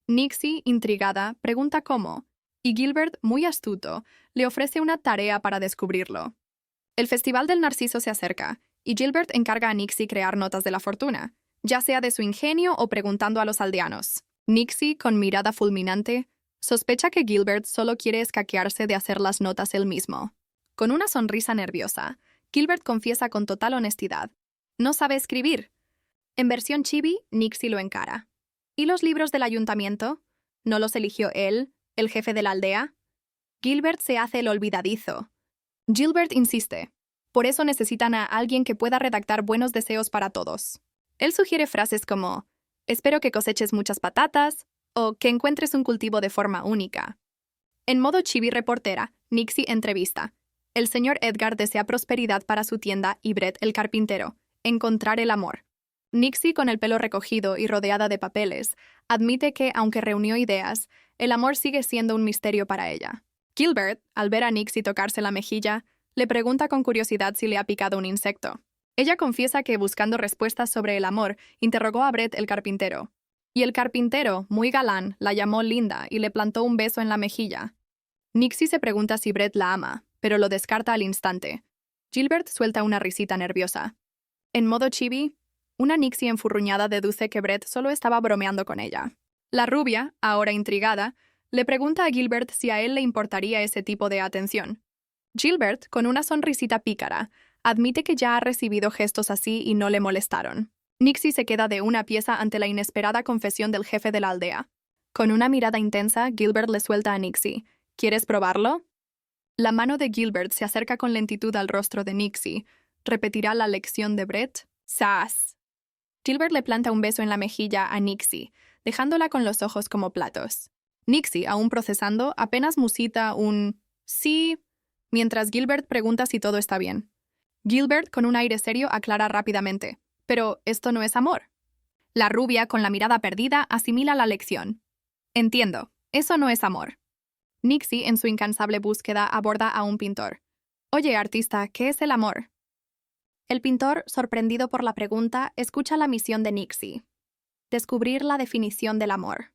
Nixie, intrigada, pregunta cómo, y Gilbert, muy astuto, le ofrece una tarea para descubrirlo. El Festival del Narciso se acerca, y Gilbert encarga a Nixie crear notas de la fortuna, ya sea de su ingenio o preguntando a los aldeanos. Nixie, con mirada fulminante, sospecha que Gilbert solo quiere escaquearse de hacer las notas él mismo. Con una sonrisa nerviosa, Gilbert confiesa con total honestidad: no sabe escribir. En versión chibi, Nixie lo encara. ¿Y los libros del ayuntamiento? ¿No los eligió él, el jefe de la aldea? Gilbert se hace el olvidadizo. Gilbert insiste. Por eso necesitan a alguien que pueda redactar buenos deseos para todos. Él sugiere frases como: espero que coseches muchas patatas, o que encuentres un cultivo de forma única. En modo chibi reportera, Nixie entrevista. El señor Edgar desea prosperidad para su tienda y Brett, el carpintero, encontrar el amor. Nixie, con el pelo recogido y rodeada de papeles, admite que, aunque reunió ideas, el amor sigue siendo un misterio para ella. Gilbert, al ver a Nixie tocarse la mejilla, le pregunta con curiosidad si le ha picado un insecto. Ella confiesa que, buscando respuestas sobre el amor, interrogó a Brett, el carpintero. Y el carpintero, muy galán, la llamó linda y le plantó un beso en la mejilla. Nixie se pregunta si Brett la ama, pero lo descarta al instante. Gilbert suelta una risita nerviosa. En modo chibi, una Nixie enfurruñada deduce que Brett solo estaba bromeando con ella. La rubia, ahora intrigada, le pregunta a Gilbert si a él le importaría ese tipo de atención. Gilbert, con una sonrisita pícara, admite que ya ha recibido gestos así y no le molestaron. Nixie se queda de una pieza ante la inesperada confesión del jefe de la aldea. Con una mirada intensa, Gilbert le suelta a Nixie: ¿quieres probarlo? La mano de Gilbert se acerca con lentitud al rostro de Nixie. ¿Repetirá la lección de Brett? ¡Sas! Gilbert le planta un beso en la mejilla a Nixie, dejándola con los ojos como platos. Nixie, aún procesando, apenas musita un sí, mientras Gilbert pregunta si todo está bien. Gilbert, con un aire serio, aclara rápidamente: pero esto no es amor. La rubia, con la mirada perdida, asimila la lección. Entiendo, eso no es amor. Nixie, en su incansable búsqueda, aborda a un pintor. Oye, artista, ¿qué es el amor? El pintor, sorprendido por la pregunta, escucha la misión de Nixie: descubrir la definición del amor.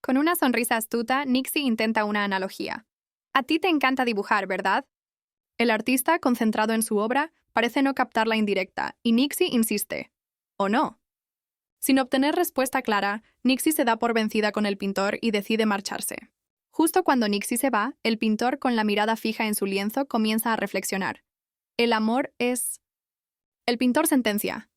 Con una sonrisa astuta, Nixie intenta una analogía. A ti te encanta dibujar, ¿verdad? El artista, concentrado en su obra, parece no captar la indirecta, y Nixie insiste: ¿o no? Sin obtener respuesta clara, Nixie se da por vencida con el pintor y decide marcharse. Justo cuando Nixie se va, el pintor, con la mirada fija en su lienzo, comienza a reflexionar. El amor es... El pintor sentencia: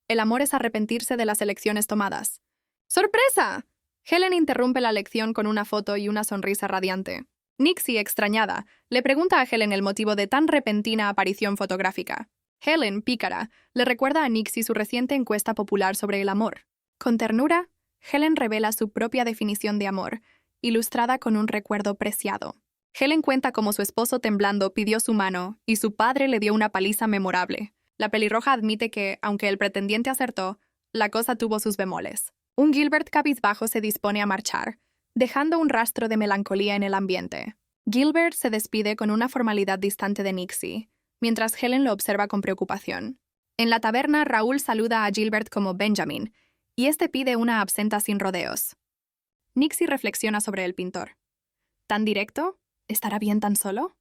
el amor es arrepentirse de las elecciones tomadas. ¡Sorpresa! Helen interrumpe la lección con una foto y una sonrisa radiante. Nixie, extrañada, le pregunta a Helen el motivo de tan repentina aparición fotográfica. Helen, pícara, le recuerda a Nixie su reciente encuesta popular sobre el amor. Con ternura, Helen revela su propia definición de amor, ilustrada con un recuerdo preciado. Helen cuenta cómo su esposo, temblando, pidió su mano y su padre le dio una paliza memorable. La pelirroja admite que, aunque el pretendiente acertó, la cosa tuvo sus bemoles. Un Gilbert cabizbajo se dispone a marchar, dejando un rastro de melancolía en el ambiente. Gilbert se despide con una formalidad distante de Nixie, mientras Helen lo observa con preocupación. En la taberna, Raúl saluda a Gilbert como Benjamin, y este pide una absenta sin rodeos. Nixie reflexiona sobre el pintor. ¿Tan directo? ¿Estará bien tan solo?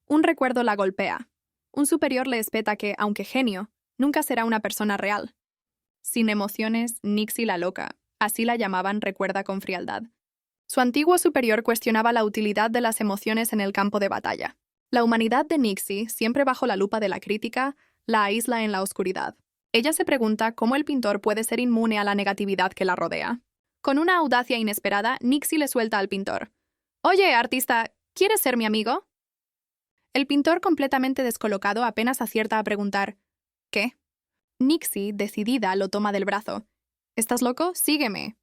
Un recuerdo la golpea. Un superior le espeta que, aunque genio, nunca será una persona real. Sin emociones, Nixie la loca, así la llamaban, recuerda con frialdad. Su antiguo superior cuestionaba la utilidad de las emociones en el campo de batalla. La humanidad de Nixie, siempre bajo la lupa de la crítica, la aísla en la oscuridad. Ella se pregunta cómo el pintor puede ser inmune a la negatividad que la rodea. Con una audacia inesperada, Nixie le suelta al pintor: «Oye, artista, ¿quieres ser mi amigo?» El pintor, completamente descolocado, apenas acierta a preguntar: «¿Qué?» Nixie, decidida, lo toma del brazo. «¿Estás loco? Sígueme».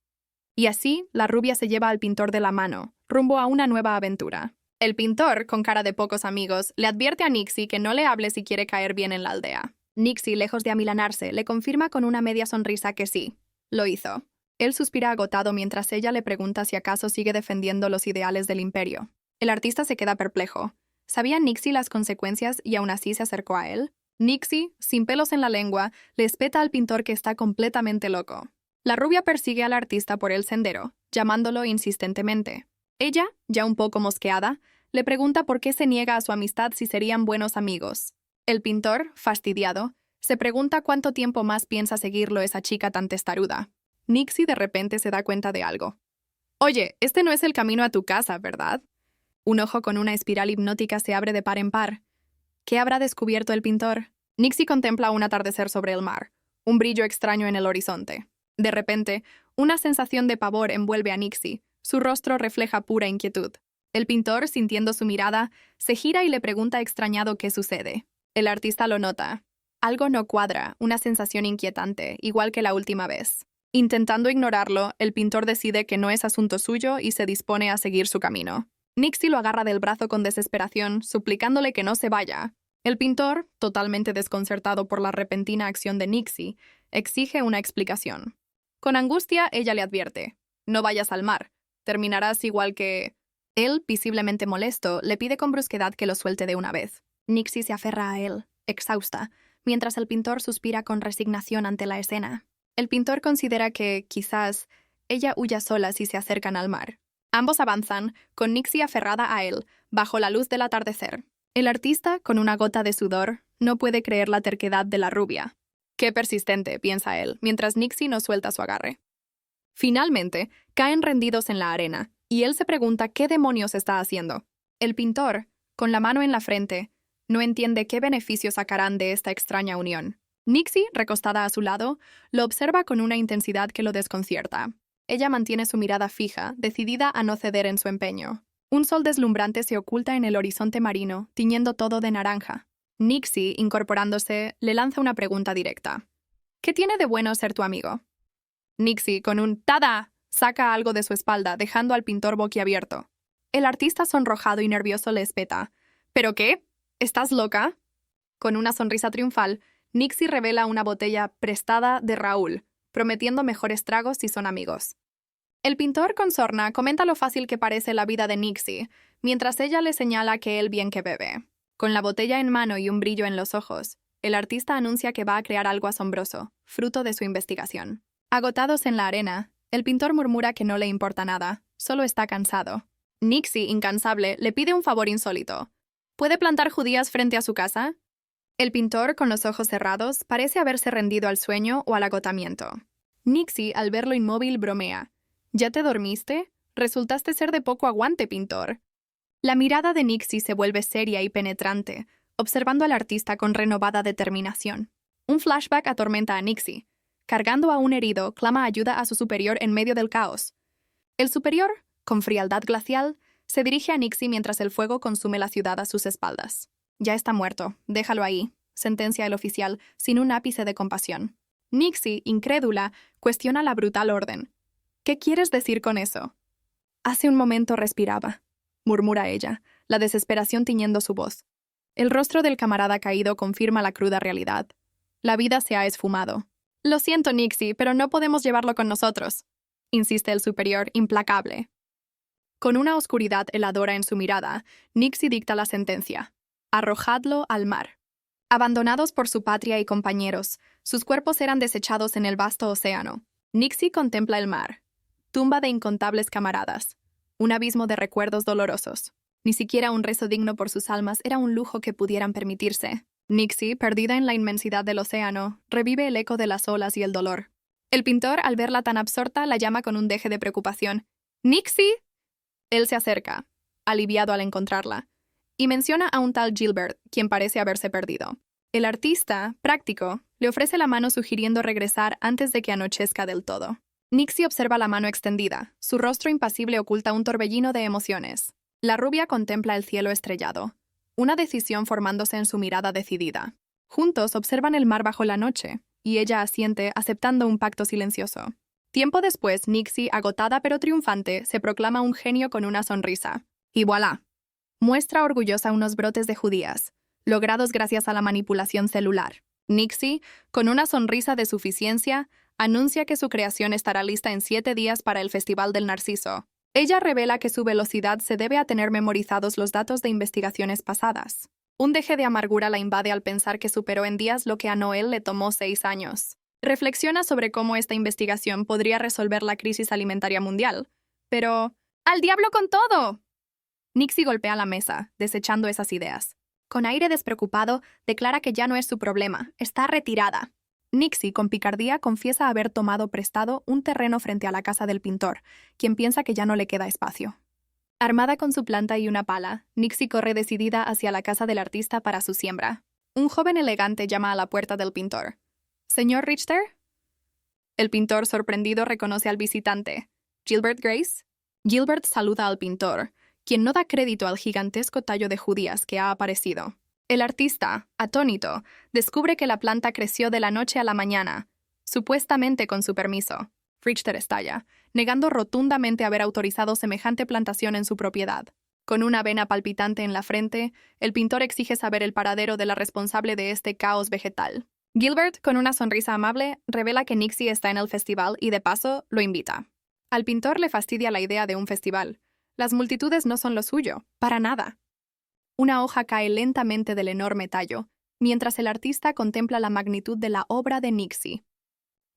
Y así, la rubia se lleva al pintor de la mano, rumbo a una nueva aventura. El pintor, con cara de pocos amigos, le advierte a Nixie que no le hable si quiere caer bien en la aldea. Nixie, lejos de amilanarse, le confirma con una media sonrisa que sí, lo hizo. Él suspira agotado mientras ella le pregunta si acaso sigue defendiendo los ideales del imperio. El artista se queda perplejo. ¿Sabía Nixie las consecuencias y aún así se acercó a él? Nixie, sin pelos en la lengua, le espeta al pintor que está completamente loco. La rubia persigue al artista por el sendero, llamándolo insistentemente. Ella, ya un poco mosqueada, le pregunta por qué se niega a su amistad si serían buenos amigos. El pintor, fastidiado, se pregunta cuánto tiempo más piensa seguirlo esa chica tan testaruda. Nixie de repente se da cuenta de algo. «Oye, este no es el camino a tu casa, ¿verdad?» Un ojo con una espiral hipnótica se abre de par en par. ¿Qué habrá descubierto el pintor? Nixie contempla un atardecer sobre el mar, un brillo extraño en el horizonte. De repente, una sensación de pavor envuelve a Nixie. Su rostro refleja pura inquietud. El pintor, sintiendo su mirada, se gira y le pregunta extrañado qué sucede. El artista lo nota. Algo no cuadra, una sensación inquietante, igual que la última vez. Intentando ignorarlo, el pintor decide que no es asunto suyo y se dispone a seguir su camino. Nixie lo agarra del brazo con desesperación, suplicándole que no se vaya. El pintor, totalmente desconcertado por la repentina acción de Nixie, exige una explicación. Con angustia, ella le advierte: «No vayas al mar, terminarás igual que...». Él, visiblemente molesto, le pide con brusquedad que lo suelte de una vez. Nixie se aferra a él, exhausta, mientras el pintor suspira con resignación ante la escena. El pintor considera que, quizás, ella huya sola si se acercan al mar. Ambos avanzan, con Nixie aferrada a él, bajo la luz del atardecer. El artista, con una gota de sudor, no puede creer la terquedad de la rubia. «Qué persistente», piensa él, mientras Nixie no suelta su agarre. Finalmente, caen rendidos en la arena, y él se pregunta qué demonios está haciendo. El pintor, con la mano en la frente, no entiende qué beneficios sacarán de esta extraña unión. Nixie, recostada a su lado, lo observa con una intensidad que lo desconcierta. Ella mantiene su mirada fija, decidida a no ceder en su empeño. Un sol deslumbrante se oculta en el horizonte marino, tiñendo todo de naranja. Nixie, incorporándose, le lanza una pregunta directa. «¿Qué tiene de bueno ser tu amigo?» Nixie, con un «tada», saca algo de su espalda, dejando al pintor boquiabierto. El artista, sonrojado y nervioso, le espeta. «¿Pero qué? ¿Estás loca?» Con una sonrisa triunfal, Nixie revela una botella prestada de Raúl, prometiendo mejores tragos si son amigos. El pintor, con sorna, comenta lo fácil que parece la vida de Nixie, mientras ella le señala que él bien que bebe. Con la botella en mano y un brillo en los ojos, el artista anuncia que va a crear algo asombroso, fruto de su investigación. Agotados en la arena, el pintor murmura que no le importa nada, solo está cansado. Nixie, incansable, le pide un favor insólito. ¿Puede plantar judías frente a su casa? El pintor, con los ojos cerrados, parece haberse rendido al sueño o al agotamiento. Nixie, al verlo inmóvil, bromea. ¿Ya te dormiste? Resultaste ser de poco aguante, pintor. La mirada de Nixie se vuelve seria y penetrante, observando al artista con renovada determinación. Un flashback atormenta a Nixie. Cargando a un herido, clama ayuda a su superior en medio del caos. El superior, con frialdad glacial, se dirige a Nixie mientras el fuego consume la ciudad a sus espaldas. «Ya está muerto, déjalo ahí», sentencia el oficial, sin un ápice de compasión. Nixie, incrédula, cuestiona la brutal orden. «¿Qué quieres decir con eso?» «Hace un momento respiraba», murmura ella, la desesperación tiñendo su voz. El rostro del camarada caído confirma la cruda realidad. La vida se ha esfumado. «Lo siento, Nixie, pero no podemos llevarlo con nosotros», insiste el superior, implacable. Con una oscuridad heladora en su mirada, Nixie dicta la sentencia. «Arrojadlo al mar». Abandonados por su patria y compañeros, sus cuerpos eran desechados en el vasto océano. Nixie contempla el mar. Tumba de incontables camaradas. Un abismo de recuerdos dolorosos. Ni siquiera un rezo digno por sus almas era un lujo que pudieran permitirse. Nixie, perdida en la inmensidad del océano, revive el eco de las olas y el dolor. El pintor, al verla tan absorta, la llama con un deje de preocupación. «¡Nixie! Él se acerca, aliviado al encontrarla, y menciona a un tal Gilbert, quien parece haberse perdido. El artista, práctico, le ofrece la mano sugiriendo regresar antes de que anochezca del todo. Nixie observa la mano extendida. Su rostro impasible oculta un torbellino de emociones. La rubia contempla el cielo estrellado, una decisión formándose en su mirada decidida. Juntos observan el mar bajo la noche, y ella asiente aceptando un pacto silencioso. Tiempo después, Nixie, agotada pero triunfante, se proclama un genio con una sonrisa. Y voilà. Muestra orgullosa unos brotes de judías, logrados gracias a la manipulación celular. Nixie, con una sonrisa de suficiencia, anuncia que su creación estará lista en 7 días para el Festival del Narciso. Ella revela que su velocidad se debe a tener memorizados los datos de investigaciones pasadas. Un deje de amargura la invade al pensar que superó en días lo que a Noel le tomó 6 años. Reflexiona sobre cómo esta investigación podría resolver la crisis alimentaria mundial. Pero, ¡al diablo con todo! Nixie golpea la mesa, desechando esas ideas. Con aire despreocupado, declara que ya no es su problema, está retirada. Nixie, con picardía, confiesa haber tomado prestado un terreno frente a la casa del pintor, quien piensa que ya no le queda espacio. Armada con su planta y una pala, Nixie corre decidida hacia la casa del artista para su siembra. Un joven elegante llama a la puerta del pintor. ¿Señor Richter? El pintor, sorprendido, reconoce al visitante. ¿Gilbert Grace? Gilbert saluda al pintor, quien no da crédito al gigantesco tallo de judías que ha aparecido. El artista, atónito, descubre que la planta creció de la noche a la mañana, supuestamente con su permiso. Richter estalla, negando rotundamente haber autorizado semejante plantación en su propiedad. Con una vena palpitante en la frente, el pintor exige saber el paradero de la responsable de este caos vegetal. Gilbert, con una sonrisa amable, revela que Nixie está en el festival y, de paso, lo invita. Al pintor le fastidia la idea de un festival. Las multitudes no son lo suyo, para nada. Una hoja cae lentamente del enorme tallo, mientras el artista contempla la magnitud de la obra de Nixie.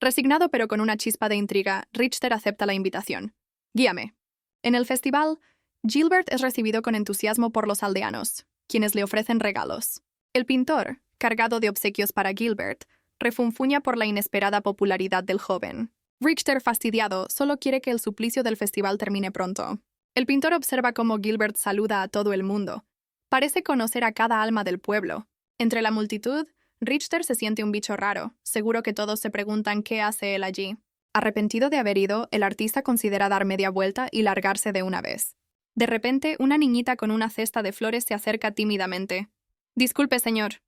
Resignado pero con una chispa de intriga, Richter acepta la invitación. Guíame. En el festival, Gilbert es recibido con entusiasmo por los aldeanos, quienes le ofrecen regalos. El pintor, cargado de obsequios para Gilbert, refunfuña por la inesperada popularidad del joven. Richter, fastidiado, solo quiere que el suplicio del festival termine pronto. El pintor observa cómo Gilbert saluda a todo el mundo. Parece conocer a cada alma del pueblo. Entre la multitud, Richter se siente un bicho raro, seguro que todos se preguntan qué hace él allí. Arrepentido de haber ido, el artista considera dar media vuelta y largarse de una vez. De repente, una niñita con una cesta de flores se acerca tímidamente. «Disculpe, señor».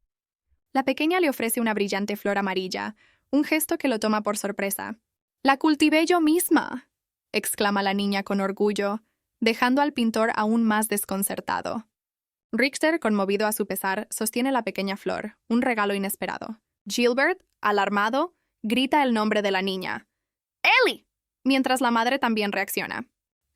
La pequeña le ofrece una brillante flor amarilla, un gesto que lo toma por sorpresa. «¡La cultivé yo misma!», exclama la niña con orgullo, dejando al pintor aún más desconcertado. Richter, conmovido a su pesar, sostiene la pequeña flor, un regalo inesperado. Gilbert, alarmado, grita el nombre de la niña. «¡Ellie!», mientras la madre también reacciona.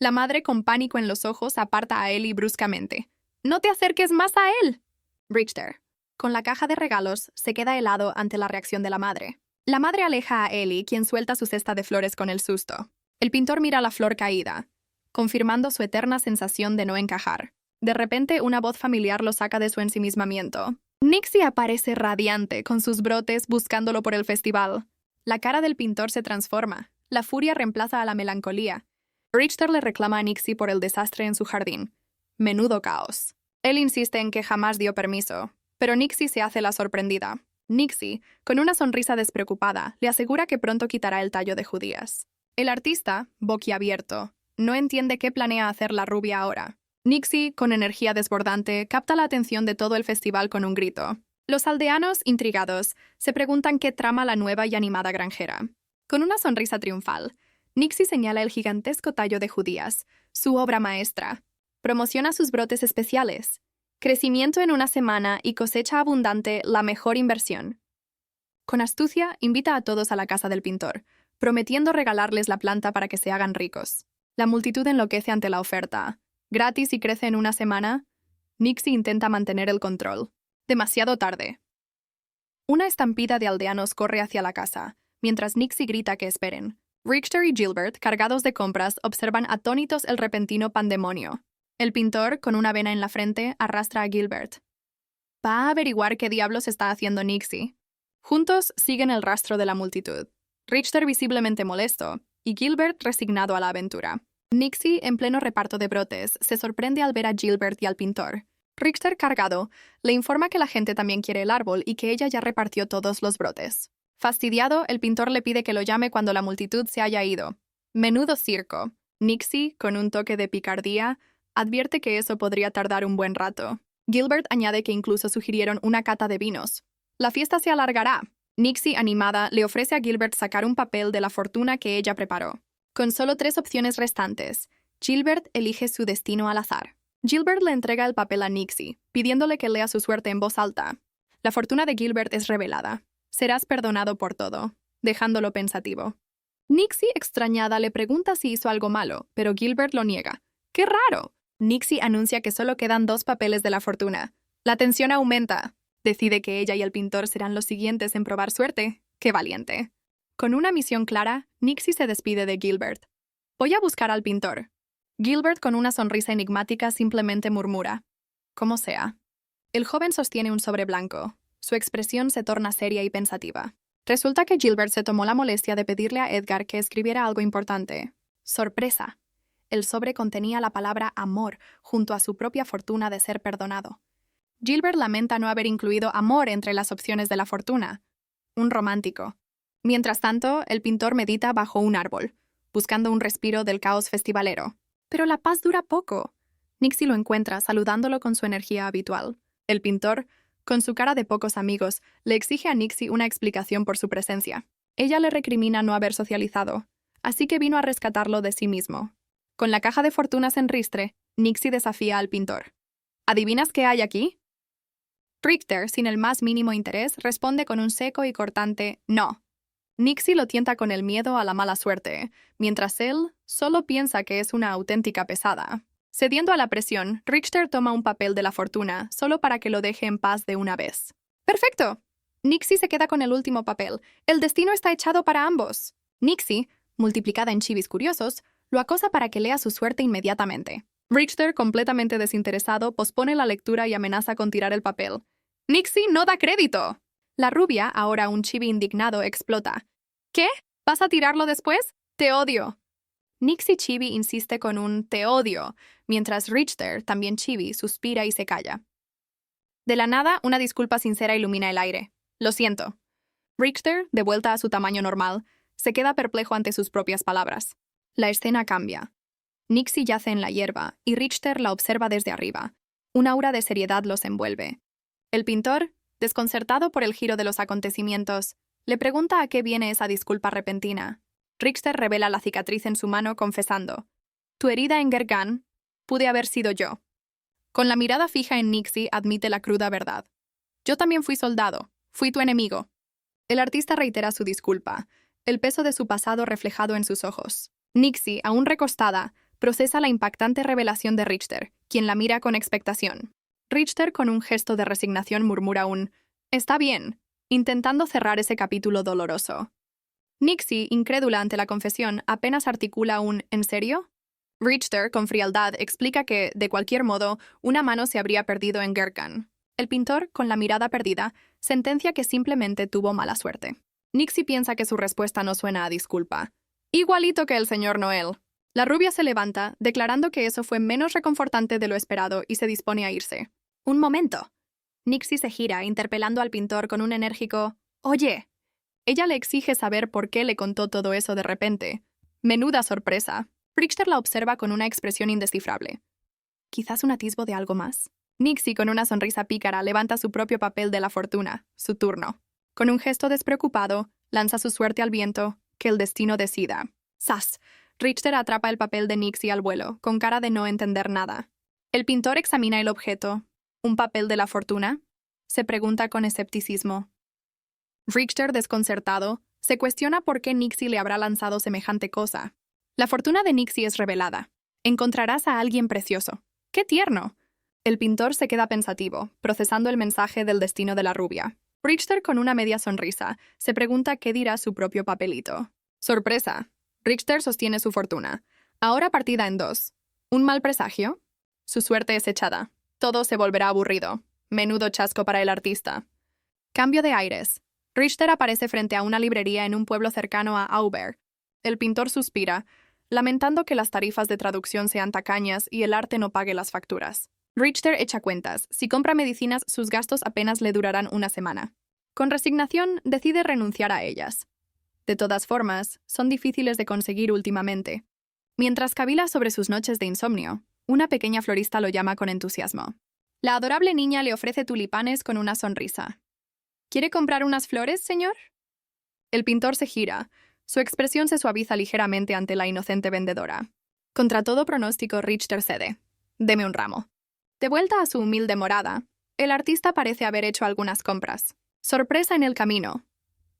La madre, con pánico en los ojos, aparta a Ellie bruscamente. «¡No te acerques más a él!». Richter, con la caja de regalos, se queda helado ante la reacción de la madre. La madre aleja a Ellie, quien suelta su cesta de flores con el susto. El pintor mira la flor caída, confirmando su eterna sensación de no encajar. De repente, una voz familiar lo saca de su ensimismamiento. Nixie aparece radiante, con sus brotes, buscándolo por el festival. La cara del pintor se transforma. La furia reemplaza a la melancolía. Richter le reclama a Nixie por el desastre en su jardín. Menudo caos. Él insiste en que jamás dio permiso, pero Nixie se hace la sorprendida. Nixie, con una sonrisa despreocupada, le asegura que pronto quitará el tallo de judías. El artista, boquiabierto, no entiende qué planea hacer la rubia ahora. Nixie, con energía desbordante, capta la atención de todo el festival con un grito. Los aldeanos, intrigados, se preguntan qué trama la nueva y animada granjera. Con una sonrisa triunfal, Nixie señala el gigantesco tallo de judías, su obra maestra. Promociona sus brotes especiales. Crecimiento en una semana y cosecha abundante, la mejor inversión. Con astucia, invita a todos a la casa del pintor, prometiendo regalarles la planta para que se hagan ricos. La multitud enloquece ante la oferta. Gratis y crece en una semana, Nixie intenta mantener el control. Demasiado tarde. Una estampida de aldeanos corre hacia la casa, mientras Nixie grita que esperen. Richter y Gilbert, cargados de compras, observan atónitos el repentino pandemonio. El pintor, con una vena en la frente, arrastra a Gilbert. Va a averiguar qué diablos está haciendo Nixie. Juntos siguen el rastro de la multitud. Richter visiblemente molesto, y Gilbert resignado a la aventura. Nixie, en pleno reparto de brotes, se sorprende al ver a Gilbert y al pintor. Richter, cargado, le informa que la gente también quiere el árbol y que ella ya repartió todos los brotes. Fastidiado, el pintor le pide que lo llame cuando la multitud se haya ido. Menudo circo. Nixie, con un toque de picardía, advierte que eso podría tardar un buen rato. Gilbert añade que incluso sugirieron una cata de vinos. La fiesta se alargará. Nixie, animada, le ofrece a Gilbert sacar un papel de la fortuna que ella preparó. Con solo 3 opciones restantes, Gilbert elige su destino al azar. Gilbert le entrega el papel a Nixie, pidiéndole que lea su suerte en voz alta. La fortuna de Gilbert es revelada. Serás perdonado por todo, dejándolo pensativo. Nixie, extrañada, le pregunta si hizo algo malo, pero Gilbert lo niega. ¡Qué raro! Nixie anuncia que solo quedan 2 papeles de la fortuna. La tensión aumenta. Decide que ella y el pintor serán los siguientes en probar suerte. ¡Qué valiente! Con una misión clara, Nixie se despide de Gilbert. Voy a buscar al pintor. Gilbert, con una sonrisa enigmática, simplemente murmura. Como sea. El joven sostiene un sobre blanco. Su expresión se torna seria y pensativa. Resulta que Gilbert se tomó la molestia de pedirle a Edgar que escribiera algo importante. ¡Sorpresa! El sobre contenía la palabra amor junto a su propia fortuna de ser perdonado. Gilbert lamenta no haber incluido amor entre las opciones de la fortuna. Un romántico. Mientras tanto, el pintor medita bajo un árbol, buscando un respiro del caos festivalero. Pero la paz dura poco. Nixie lo encuentra saludándolo con su energía habitual. El pintor, con su cara de pocos amigos, le exige a Nixie una explicación por su presencia. Ella le recrimina no haber socializado, así que vino a rescatarlo de sí mismo. Con la caja de fortunas en ristre, Nixie desafía al pintor. ¿Adivinas qué hay aquí? Richter, sin el más mínimo interés, responde con un seco y cortante no. Nixie lo tienta con el miedo a la mala suerte, mientras él solo piensa que es una auténtica pesada. Cediendo a la presión, Richter toma un papel de la fortuna, solo para que lo deje en paz de una vez. ¡Perfecto! Nixie se queda con el último papel. El destino está echado para ambos. Nixie, multiplicada en chivis curiosos, lo acosa para que lea su suerte inmediatamente. Richter, completamente desinteresado, pospone la lectura y amenaza con tirar el papel. ¡Nixie no da crédito! La rubia, ahora un chibi indignado, explota. ¿Qué? ¿Vas a tirarlo después? ¡Te odio! Nixie Chibi insiste con un «te odio», mientras Richter, también chibi, suspira y se calla. De la nada, una disculpa sincera ilumina el aire. «Lo siento». Richter, de vuelta a su tamaño normal, se queda perplejo ante sus propias palabras. La escena cambia. Nixie yace en la hierba y Richter la observa desde arriba. Un aura de seriedad los envuelve. El pintor, desconcertado por el giro de los acontecimientos, le pregunta a qué viene esa disculpa repentina. Richter revela la cicatriz en su mano confesando. «Tu herida en Gergan pude haber sido yo». Con la mirada fija en Nixie admite la cruda verdad. «Yo también fui soldado. Fui tu enemigo». El artista reitera su disculpa, el peso de su pasado reflejado en sus ojos. Nixie, aún recostada, procesa la impactante revelación de Richter, quien la mira con expectación. Richter, con un gesto de resignación, murmura un «Está bien», intentando cerrar ese capítulo doloroso. Nixie, incrédula ante la confesión, apenas articula un «¿En serio?». Richter, con frialdad, explica que, de cualquier modo, una mano se habría perdido en Gerkan. El pintor, con la mirada perdida, sentencia que simplemente tuvo mala suerte. Nixie piensa que su respuesta no suena a disculpa. «Igualito que el señor Noel». La rubia se levanta, declarando que eso fue menos reconfortante de lo esperado y se dispone a irse. «Un momento». Nixie se gira, interpelando al pintor con un enérgico «Oye». Ella le exige saber por qué le contó todo eso de repente. Menuda sorpresa. Richter la observa con una expresión indescifrable. ¿Quizás un atisbo de algo más? Nixie, con una sonrisa pícara, levanta su propio papel de la fortuna, su turno. Con un gesto despreocupado, lanza su suerte al viento, que el destino decida. ¡Zas! Richter atrapa el papel de Nixie al vuelo, con cara de no entender nada. El pintor examina el objeto. ¿Un papel de la fortuna?, se pregunta con escepticismo. Richter, desconcertado, se cuestiona por qué Nixie le habrá lanzado semejante cosa. La fortuna de Nixie es revelada. Encontrarás a alguien precioso. ¡Qué tierno! El pintor se queda pensativo, procesando el mensaje del destino de la rubia. Richter, con una media sonrisa, se pregunta qué dirá su propio papelito. ¡Sorpresa! Richter sostiene su fortuna, ahora partida en 2. ¿Un mal presagio? Su suerte es echada. Todo se volverá aburrido. Menudo chasco para el artista. Cambio de aires. Richter aparece frente a una librería en un pueblo cercano a Auber. El pintor suspira, lamentando que las tarifas de traducción sean tacañas y el arte no pague las facturas. Richter echa cuentas. Si compra medicinas, sus gastos apenas le durarán una semana. Con resignación, decide renunciar a ellas. De todas formas, son difíciles de conseguir últimamente. Mientras cavila sobre sus noches de insomnio, una pequeña florista lo llama con entusiasmo. La adorable niña le ofrece tulipanes con una sonrisa. ¿Quiere comprar unas flores, señor? El pintor se gira. Su expresión se suaviza ligeramente ante la inocente vendedora. Contra todo pronóstico, Richter cede. Deme un ramo. De vuelta a su humilde morada, el artista parece haber hecho algunas compras. Sorpresa en el camino.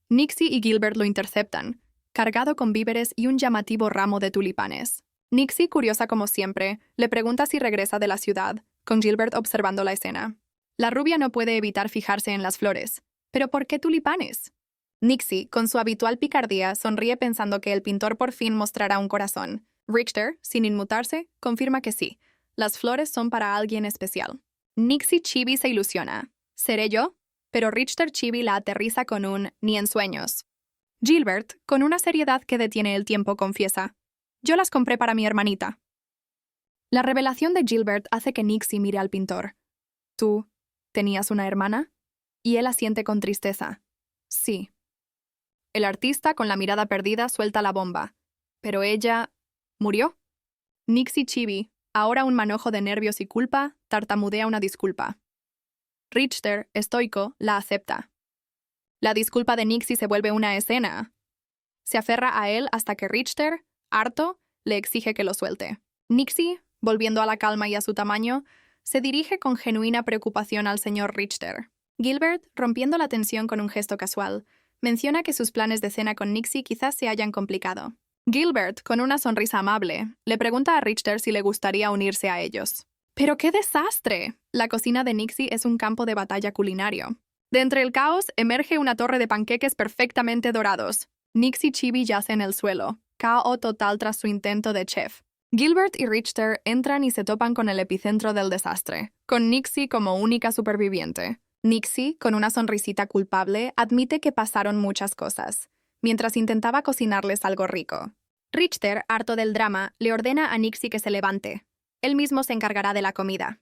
Nixie y Gilbert lo interceptan, cargado con víveres y un llamativo ramo de tulipanes. Nixie, curiosa como siempre, le pregunta si regresa de la ciudad, con Gilbert observando la escena. La rubia no puede evitar fijarse en las flores. ¿Pero por qué tulipanes? Nixie, con su habitual picardía, sonríe pensando que el pintor por fin mostrará un corazón. Richter, sin inmutarse, confirma que sí. Las flores son para alguien especial. Nixie Chibi se ilusiona. ¿Seré yo? Pero Richter Chibi la aterriza con un «ni en sueños». Gilbert, con una seriedad que detiene el tiempo, confiesa. «Yo las compré para mi hermanita». La revelación de Gilbert hace que Nixie mire al pintor. «¿Tú tenías una hermana?» Y él asiente con tristeza. «Sí». El artista, con la mirada perdida, suelta la bomba. ¿Pero ella murió? Nixie Chibi, ahora un manojo de nervios y culpa, tartamudea una disculpa. Richter, estoico, la acepta. La disculpa de Nixie se vuelve una escena. Se aferra a él hasta que Richter, harto, le exige que lo suelte. Nixie, volviendo a la calma y a su tamaño, se dirige con genuina preocupación al señor Richter. Gilbert, rompiendo la tensión con un gesto casual, menciona que sus planes de cena con Nixie quizás se hayan complicado. Gilbert, con una sonrisa amable, le pregunta a Richter si le gustaría unirse a ellos. ¡Pero qué desastre! La cocina de Nixie es un campo de batalla culinario. De entre el caos emerge una torre de panqueques perfectamente dorados. Nixie Chibi yace en el suelo, KO total tras su intento de chef. Gilbert y Richter entran y se topan con el epicentro del desastre, con Nixie como única superviviente. Nixie, con una sonrisita culpable, admite que pasaron muchas cosas, mientras intentaba cocinarles algo rico. Richter, harto del drama, le ordena a Nixie que se levante. Él mismo se encargará de la comida.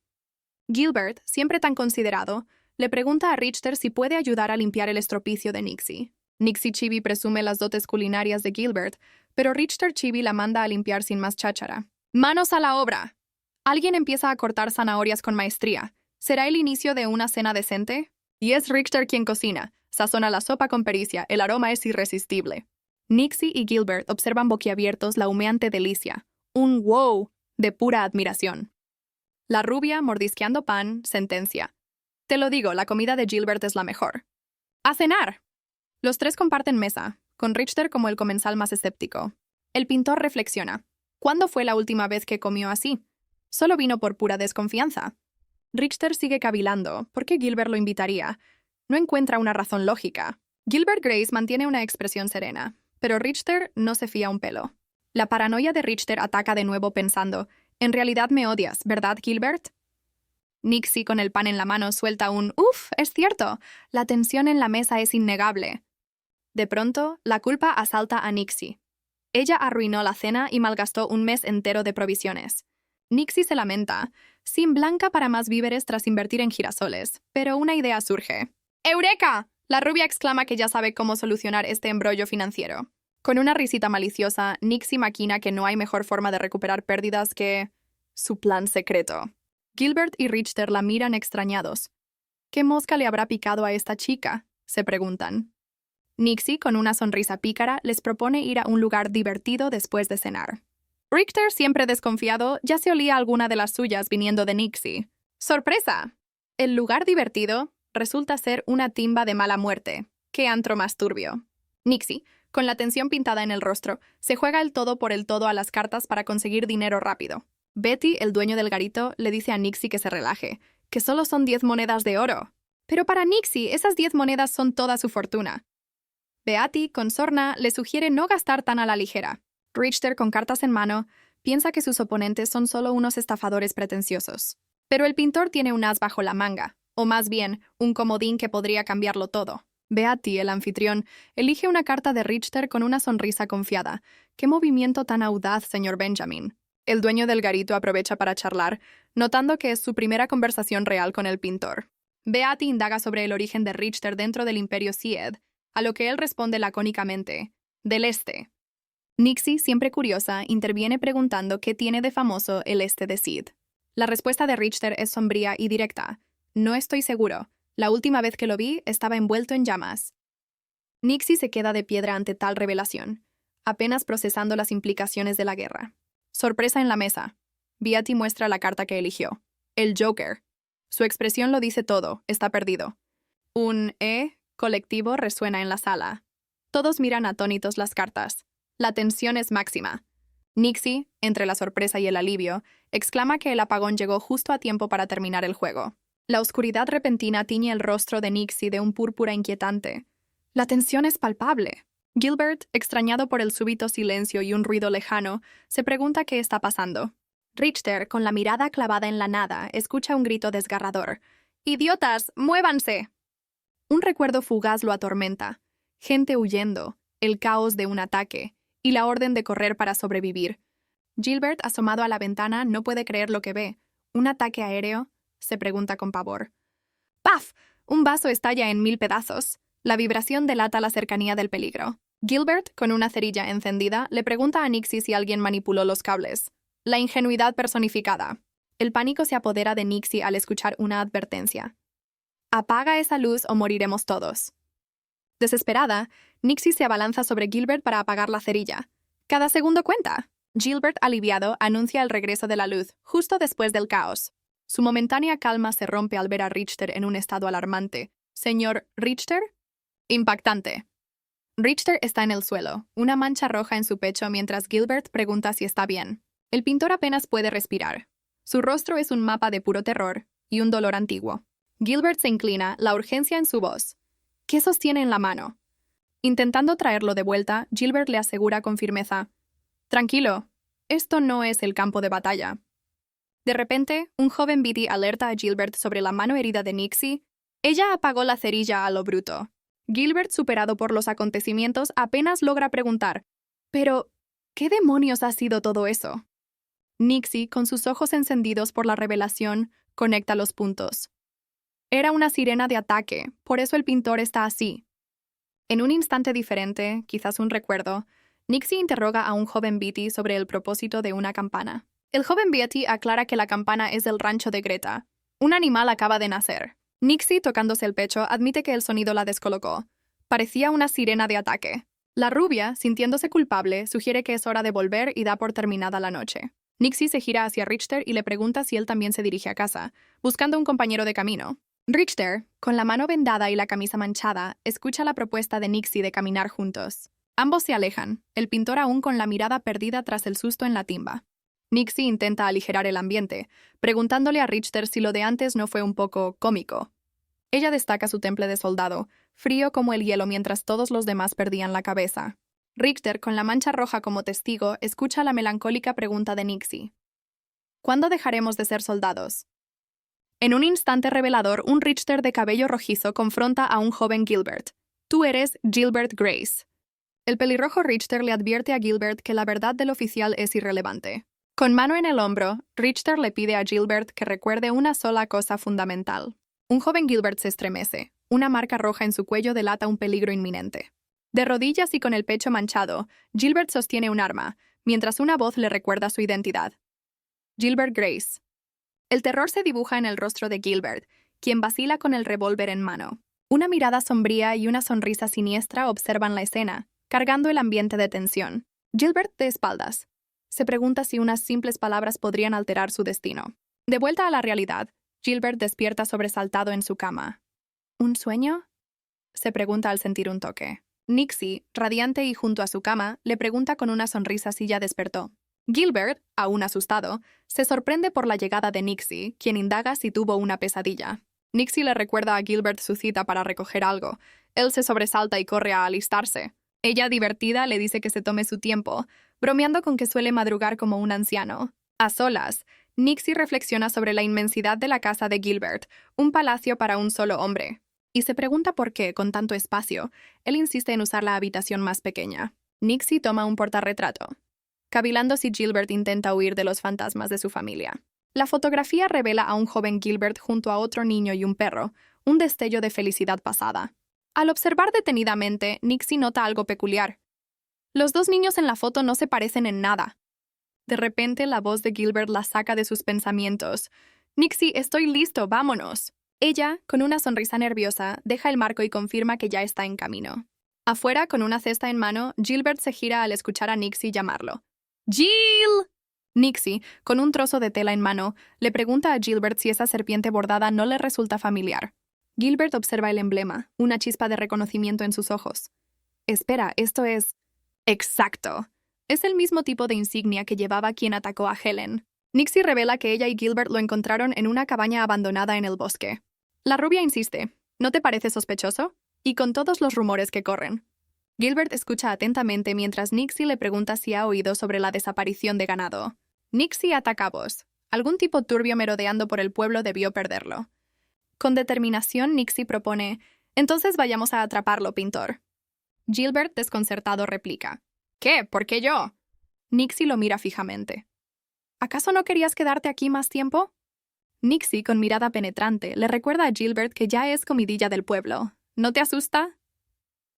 Gilbert, siempre tan considerado, le pregunta a Richter si puede ayudar a limpiar el estropicio de Nixie. Nixie Chibi presume las dotes culinarias de Gilbert, pero Richter Chibi la manda a limpiar sin más cháchara. ¡Manos a la obra! Alguien empieza a cortar zanahorias con maestría. ¿Será el inicio de una cena decente? Y es Richter quien cocina. Sazona la sopa con pericia. El aroma es irresistible. Nixie y Gilbert observan boquiabiertos la humeante delicia. Un wow de pura admiración. La rubia, mordisqueando pan, sentencia. Te lo digo, la comida de Gilbert es la mejor. ¡A cenar! Los tres comparten mesa, con Richter como el comensal más escéptico. El pintor reflexiona. ¿Cuándo fue la última vez que comió así? Solo vino por pura desconfianza. Richter sigue cavilando. ¿Por qué Gilbert lo invitaría? No encuentra una razón lógica. Gilbert Grace mantiene una expresión serena, pero Richter no se fía un pelo. La paranoia de Richter ataca de nuevo pensando, «En realidad me odias, ¿verdad, Gilbert?» Nixie, con el pan en la mano, suelta un «Uf, es cierto, la tensión en la mesa es innegable». De pronto, la culpa asalta a Nixie. Ella arruinó la cena y malgastó un mes entero de provisiones. Nixie se lamenta, sin blanca para más víveres tras invertir en girasoles, pero una idea surge. ¡Eureka! La rubia exclama que ya sabe cómo solucionar este embrollo financiero. Con una risita maliciosa, Nixie maquina que no hay mejor forma de recuperar pérdidas que su plan secreto. Gilbert y Richter la miran extrañados. ¿Qué mosca le habrá picado a esta chica?, se preguntan. Nixie, con una sonrisa pícara, les propone ir a un lugar divertido después de cenar. Richter, siempre desconfiado, ya se olía alguna de las suyas viniendo de Nixie. ¡Sorpresa! El lugar divertido resulta ser una timba de mala muerte. ¡Qué antro más turbio! Nixie, con la tensión pintada en el rostro, se juega el todo por el todo a las cartas para conseguir dinero rápido. Betty, el dueño del garito, le dice a Nixie que se relaje, que solo son 10 monedas de oro. Pero para Nixie, esas 10 monedas son toda su fortuna. Beatty, con sorna, le sugiere no gastar tan a la ligera. Richter, con cartas en mano, piensa que sus oponentes son solo unos estafadores pretenciosos. Pero el pintor tiene un as bajo la manga, o más bien, un comodín que podría cambiarlo todo. Beatty, el anfitrión, elige una carta de Richter con una sonrisa confiada. ¡Qué movimiento tan audaz, señor Benjamin! El dueño del garito aprovecha para charlar, notando que es su primera conversación real con el pintor. Beatty indaga sobre el origen de Richter dentro del Imperio Sied, a lo que él responde lacónicamente: del este. Nixie, siempre curiosa, interviene preguntando qué tiene de famoso el este de Sid. La respuesta de Richter es sombría y directa. No estoy seguro. La última vez que lo vi estaba envuelto en llamas. Nixie se queda de piedra ante tal revelación, apenas procesando las implicaciones de la guerra. Sorpresa en la mesa. Beatty muestra la carta que eligió. El Joker. Su expresión lo dice todo, está perdido. Un colectivo resuena en la sala. Todos miran atónitos las cartas. La tensión es máxima. Nixie, entre la sorpresa y el alivio, exclama que el apagón llegó justo a tiempo para terminar el juego. La oscuridad repentina tiñe el rostro de Nixie de un púrpura inquietante. La tensión es palpable. Gilbert, extrañado por el súbito silencio y un ruido lejano, se pregunta qué está pasando. Richter, con la mirada clavada en la nada, escucha un grito desgarrador. ¡Idiotas, muévanse! Un recuerdo fugaz lo atormenta. Gente huyendo, el caos de un ataque, y la orden de correr para sobrevivir. Gilbert, asomado a la ventana, no puede creer lo que ve. ¿Un ataque aéreo? Se pregunta con pavor. ¡Paf! Un vaso estalla en 1000 pedazos. La vibración delata la cercanía del peligro. Gilbert, con una cerilla encendida, le pregunta a Nixie si alguien manipuló los cables. La ingenuidad personificada. El pánico se apodera de Nixie al escuchar una advertencia. Apaga esa luz o moriremos todos. Desesperada, Nixie se abalanza sobre Gilbert para apagar la cerilla. Cada segundo cuenta. Gilbert, aliviado, anuncia el regreso de la luz, justo después del caos. Su momentánea calma se rompe al ver a Richter en un estado alarmante. ¿Señor Richter? Impactante. Richter está en el suelo, una mancha roja en su pecho mientras Gilbert pregunta si está bien. El pintor apenas puede respirar. Su rostro es un mapa de puro terror y un dolor antiguo. Gilbert se inclina, la urgencia en su voz. ¿Qué sostiene en la mano? Intentando traerlo de vuelta, Gilbert le asegura con firmeza: tranquilo, esto no es el campo de batalla. De repente, un joven Beatty alerta a Gilbert sobre la mano herida de Nixie. Ella apagó la cerilla a lo bruto. Gilbert, superado por los acontecimientos, apenas logra preguntar: ¿pero qué demonios ha sido todo eso? Nixie, con sus ojos encendidos por la revelación, conecta los puntos. Era una sirena de ataque, por eso el pintor está así. En un instante diferente, quizás un recuerdo, Nixie interroga a un joven Beatty sobre el propósito de una campana. El joven Beatty aclara que la campana es del rancho de Greta. Un animal acaba de nacer. Nixie, tocándose el pecho, admite que el sonido la descolocó. Parecía una sirena de ataque. La rubia, sintiéndose culpable, sugiere que es hora de volver y da por terminada la noche. Nixie se gira hacia Richter y le pregunta si él también se dirige a casa, buscando un compañero de camino. Richter, con la mano vendada y la camisa manchada, escucha la propuesta de Nixie de caminar juntos. Ambos se alejan, el pintor aún con la mirada perdida tras el susto en la timba. Nixie intenta aligerar el ambiente, preguntándole a Richter si lo de antes no fue un poco cómico. Ella destaca su temple de soldado, frío como el hielo mientras todos los demás perdían la cabeza. Richter, con la mancha roja como testigo, escucha la melancólica pregunta de Nixie. ¿Cuándo dejaremos de ser soldados? En un instante revelador, un Richter de cabello rojizo confronta a un joven Gilbert. Tú eres Gilbert Grace. El pelirrojo Richter le advierte a Gilbert que la verdad del oficial es irrelevante. Con mano en el hombro, Richter le pide a Gilbert que recuerde una sola cosa fundamental. Un joven Gilbert se estremece. Una marca roja en su cuello delata un peligro inminente. De rodillas y con el pecho manchado, Gilbert sostiene un arma, mientras una voz le recuerda su identidad. Gilbert Grace. El terror se dibuja en el rostro de Gilbert, quien vacila con el revólver en mano. Una mirada sombría y una sonrisa siniestra observan la escena, cargando el ambiente de tensión. Gilbert, de espaldas, se pregunta si unas simples palabras podrían alterar su destino. De vuelta a la realidad, Gilbert despierta sobresaltado en su cama. ¿Un sueño? Se pregunta al sentir un toque. Nixie, radiante y junto a su cama, le pregunta con una sonrisa si ya despertó. Gilbert, aún asustado, se sorprende por la llegada de Nixie, quien indaga si tuvo una pesadilla. Nixie le recuerda a Gilbert su cita para recoger algo. Él se sobresalta y corre a alistarse. Ella, divertida, le dice que se tome su tiempo, bromeando con que suele madrugar como un anciano. A solas, Nixie reflexiona sobre la inmensidad de la casa de Gilbert, un palacio para un solo hombre. y se pregunta por qué, con tanto espacio, él insiste en usar la habitación más pequeña. Nixie toma un portarretrato, cavilando si Gilbert intenta huir de los fantasmas de su familia. La fotografía revela a un joven Gilbert junto a otro niño y un perro, un destello de felicidad pasada. Al observar detenidamente, Nixie nota algo peculiar. Los dos niños en la foto no se parecen en nada. De repente, la voz de Gilbert la saca de sus pensamientos. «Nixie, estoy listo, vámonos». Ella, con una sonrisa nerviosa, deja el marco y confirma que ya está en camino. Afuera, con una cesta en mano, Gilbert se gira al escuchar a Nixie llamarlo. «¡Jill!». Nixie, con un trozo de tela en mano, le pregunta a Gilbert si esa serpiente bordada no le resulta familiar. Gilbert observa el emblema, una chispa de reconocimiento en sus ojos. «Espera, esto es...». «Exacto. Es el mismo tipo de insignia que llevaba quien atacó a Helen». Nixie revela que ella y Gilbert lo encontraron en una cabaña abandonada en el bosque. La rubia insiste, ¿no te parece sospechoso? Y con todos los rumores que corren. Gilbert escucha atentamente mientras Nixie le pregunta si ha oído sobre la desaparición de ganado. Nixie ata cabos. Algún tipo turbio merodeando por el pueblo debió perderlo. Con determinación, Nixie propone, entonces vayamos a atraparlo, pintor. Gilbert, desconcertado, replica, ¿qué? ¿Por qué yo? Nixie lo mira fijamente. ¿Acaso no querías quedarte aquí más tiempo? Nixie, con mirada penetrante, le recuerda a Gilbert que ya es comidilla del pueblo. ¿No te asusta?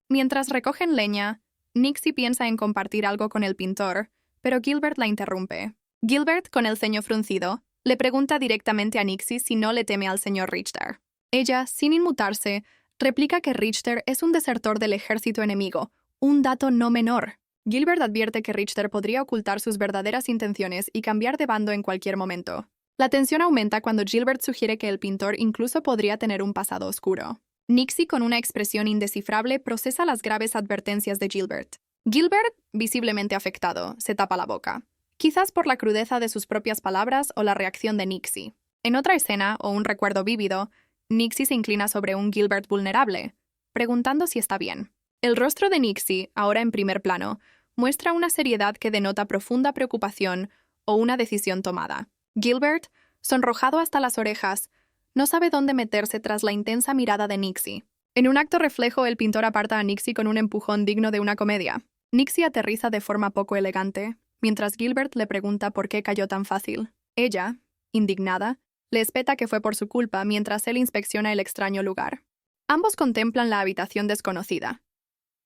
Mientras recogen leña, Nixie piensa en compartir algo con el pintor, pero Gilbert la interrumpe. Gilbert, con el ceño fruncido, le pregunta directamente a Nixie si no le teme al señor Richter. Ella, sin inmutarse, replica que Richter es un desertor del ejército enemigo, un dato no menor. Gilbert advierte que Richter podría ocultar sus verdaderas intenciones y cambiar de bando en cualquier momento. La tensión aumenta cuando Gilbert sugiere que el pintor incluso podría tener un pasado oscuro. Nixie, con una expresión indescifrable, procesa las graves advertencias de Gilbert. Gilbert, visiblemente afectado, se tapa la boca, quizás por la crudeza de sus propias palabras o la reacción de Nixie. En otra escena, o un recuerdo vívido, Nixie se inclina sobre un Gilbert vulnerable, preguntando si está bien. El rostro de Nixie, ahora en primer plano, muestra una seriedad que denota profunda preocupación o una decisión tomada. Gilbert, sonrojado hasta las orejas, no sabe dónde meterse tras la intensa mirada de Nixie. En un acto reflejo, el pintor aparta a Nixie con un empujón digno de una comedia. Nixie aterriza de forma poco elegante, mientras Gilbert le pregunta por qué cayó tan fácil. Ella, indignada, le espeta que fue por su culpa mientras él inspecciona el extraño lugar. Ambos contemplan la habitación desconocida.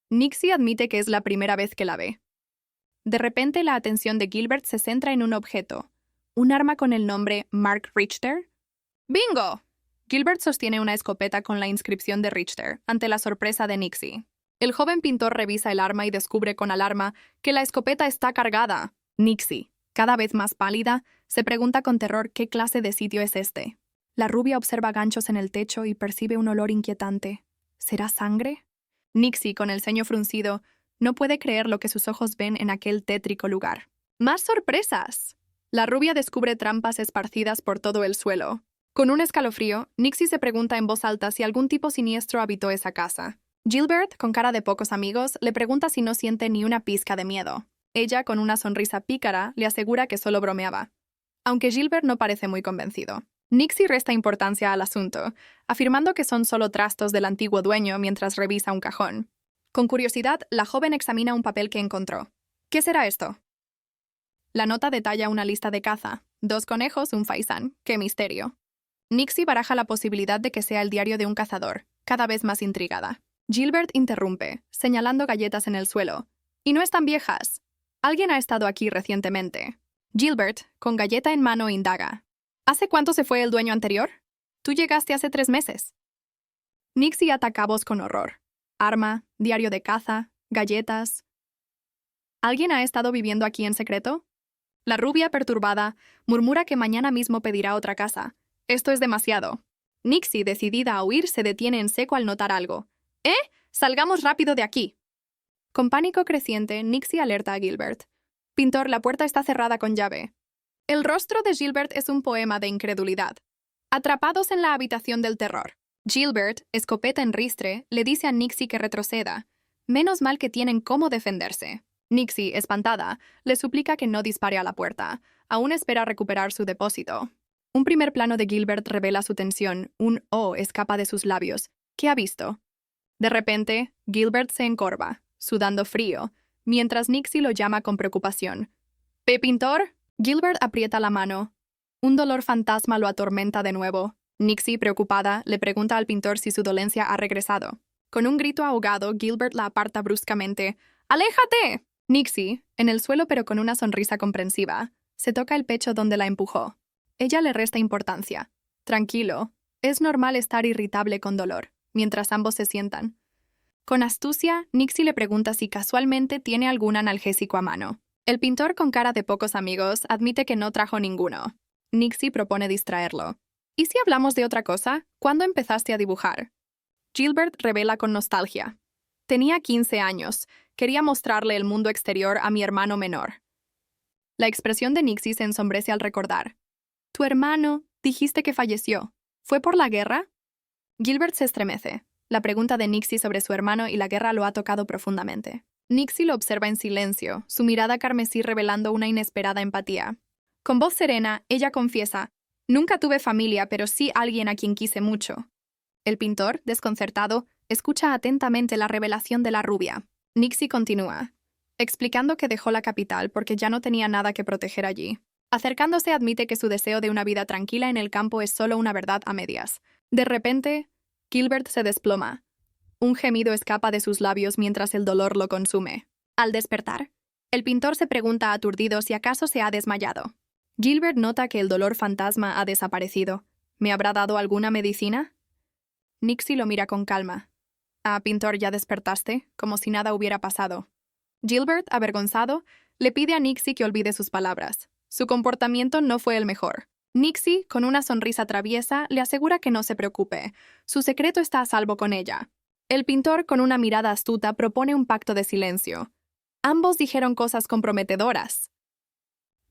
Nixie admite que es la primera vez que la ve. De repente, la atención de Gilbert se centra en un objeto, un arma con el nombre Mark Richter. ¡Bingo! Gilbert sostiene una escopeta con la inscripción de Richter, ante la sorpresa de Nixie. El joven pintor revisa el arma y descubre con alarma que la escopeta está cargada. Nixie, cada vez más pálida, se pregunta con terror qué clase de sitio es este. La rubia observa ganchos en el techo y percibe un olor inquietante. ¿Será sangre? Nixie, con el ceño fruncido, no puede creer lo que sus ojos ven en aquel tétrico lugar. ¡Más sorpresas! La rubia descubre trampas esparcidas por todo el suelo. Con un escalofrío, Nixie se pregunta en voz alta si algún tipo siniestro habitó esa casa. Gilbert, con cara de pocos amigos, le pregunta si no siente ni una pizca de miedo. Ella, con una sonrisa pícara, le asegura que solo bromeaba. Aunque Gilbert no parece muy convencido. Nixie resta importancia al asunto, afirmando que son solo trastos del antiguo dueño mientras revisa un cajón. Con curiosidad, la joven examina un papel que encontró. ¿Qué será esto? La nota detalla una lista de caza. 2 conejos, un faisán. ¡Qué misterio! Nixie baraja la posibilidad de que sea el diario de un cazador, cada vez más intrigada. Gilbert interrumpe, señalando galletas en el suelo. «Y no están viejas. Alguien ha estado aquí recientemente». Gilbert, con galleta en mano, indaga. ¿Hace cuánto se fue el dueño anterior? Tú llegaste hace 3 meses. Nixie ata cabos con horror. Arma, diario de caza, galletas. ¿Alguien ha estado viviendo aquí en secreto? La rubia, perturbada, murmura que mañana mismo pedirá otra casa. Esto es demasiado. Nixie, decidida a huir, se detiene en seco al notar algo. ¡Eh! ¡Salgamos rápido de aquí! Con pánico creciente, Nixie alerta a Gilbert. «Pintor, la puerta está cerrada con llave». El rostro de Gilbert es un poema de incredulidad. Atrapados en la habitación del terror. Gilbert, escopeta en ristre, le dice a Nixie que retroceda. Menos mal que tienen cómo defenderse. Nixie, espantada, le suplica que no dispare a la puerta. Aún espera recuperar su depósito. Un primer plano de Gilbert revela su tensión. Un «oh» escapa de sus labios. ¿Qué ha visto? De repente, Gilbert se encorva, sudando frío, mientras Nixie lo llama con preocupación. ¿Pe pintor? Gilbert aprieta la mano. Un dolor fantasma lo atormenta de nuevo. Nixie, preocupada, le pregunta al pintor si su dolencia ha regresado. Con un grito ahogado, Gilbert la aparta bruscamente. ¡Aléjate! Nixie, en el suelo pero con una sonrisa comprensiva, se toca el pecho donde la empujó. Ella le resta importancia. Tranquilo, es normal estar irritable con dolor, mientras ambos se sientan. Con astucia, Nixie le pregunta si casualmente tiene algún analgésico a mano. El pintor, con cara de pocos amigos, admite que no trajo ninguno. Nixie propone distraerlo. ¿Y si hablamos de otra cosa? ¿Cuándo empezaste a dibujar? Gilbert revela con nostalgia. Tenía 15 años. Quería mostrarle el mundo exterior a mi hermano menor. La expresión de Nixie se ensombrece al recordar. Tu hermano, dijiste que falleció. ¿Fue por la guerra? Gilbert se estremece. La pregunta de Nixie sobre su hermano y la guerra lo ha tocado profundamente. Nixie lo observa en silencio, su mirada carmesí revelando una inesperada empatía. Con voz serena, ella confiesa, nunca tuve familia, pero sí alguien a quien quise mucho. El pintor, desconcertado, escucha atentamente la revelación de la rubia. Nixie continúa, explicando que dejó la capital porque ya no tenía nada que proteger allí. Acercándose, admite que su deseo de una vida tranquila en el campo es solo una verdad a medias. De repente, Gilbert se desploma. Un gemido escapa de sus labios mientras el dolor lo consume. Al despertar, el pintor se pregunta aturdido si acaso se ha desmayado. Gilbert nota que el dolor fantasma ha desaparecido. ¿Me habrá dado alguna medicina? Nixie lo mira con calma. Ah, pintor, ¿ya despertaste? Como si nada hubiera pasado. Gilbert, avergonzado, le pide a Nixie que olvide sus palabras. Su comportamiento no fue el mejor. Nixie, con una sonrisa traviesa, le asegura que no se preocupe. Su secreto está a salvo con ella. El pintor, con una mirada astuta, propone un pacto de silencio. Ambos dijeron cosas comprometedoras.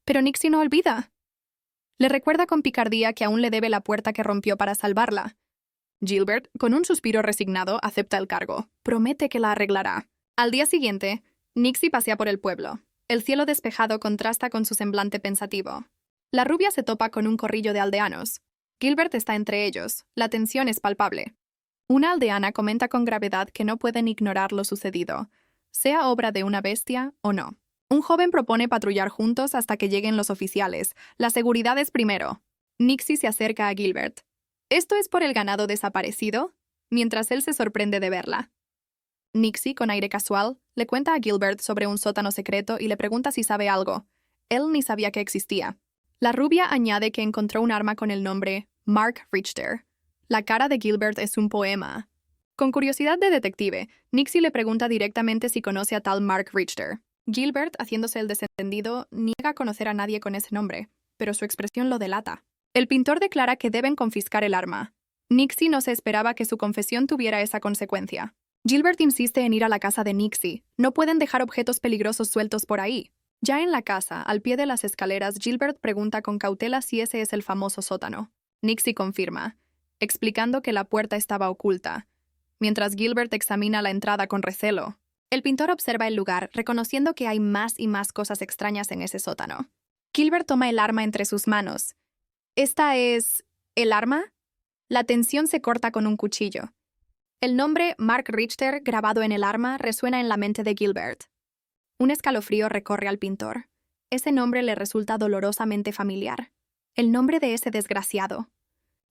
Pero Nixie no olvida. Le recuerda con picardía que aún le debe la puerta que rompió para salvarla. Gilbert, con un suspiro resignado, acepta el cargo. Promete que la arreglará. Al día siguiente, Nixie pasea por el pueblo. El cielo despejado contrasta con su semblante pensativo. La rubia se topa con un corrillo de aldeanos. Gilbert está entre ellos. La tensión es palpable. Una aldeana comenta con gravedad que no pueden ignorar lo sucedido, sea obra de una bestia o no. Un joven propone patrullar juntos hasta que lleguen los oficiales. La seguridad es primero. Nixie se acerca a Gilbert. ¿Esto es por el ganado desaparecido? Mientras él se sorprende de verla. Nixie, con aire casual, le cuenta a Gilbert sobre un sótano secreto y le pregunta si sabe algo. Él ni sabía que existía. La rubia añade que encontró un arma con el nombre Mark Richter. La cara de Gilbert es un poema. Con curiosidad de detective, Nixie le pregunta directamente si conoce a tal Mark Richter. Gilbert, haciéndose el desentendido, niega conocer a nadie con ese nombre, pero su expresión lo delata. El pintor declara que deben confiscar el arma. Nixie no se esperaba que su confesión tuviera esa consecuencia. Gilbert insiste en ir a la casa de Nixie. No pueden dejar objetos peligrosos sueltos por ahí. Ya en la casa, al pie de las escaleras, Gilbert pregunta con cautela si ese es el famoso sótano. Nixie confirma, explicando que la puerta estaba oculta, mientras Gilbert examina la entrada con recelo. El pintor observa el lugar, reconociendo que hay más y más cosas extrañas en ese sótano. Gilbert toma el arma entre sus manos. ¿Esta es el arma? La tensión se corta con un cuchillo. El nombre Mark Richter grabado en el arma resuena en la mente de Gilbert. Un escalofrío recorre al pintor. Ese nombre le resulta dolorosamente familiar. El nombre de ese desgraciado.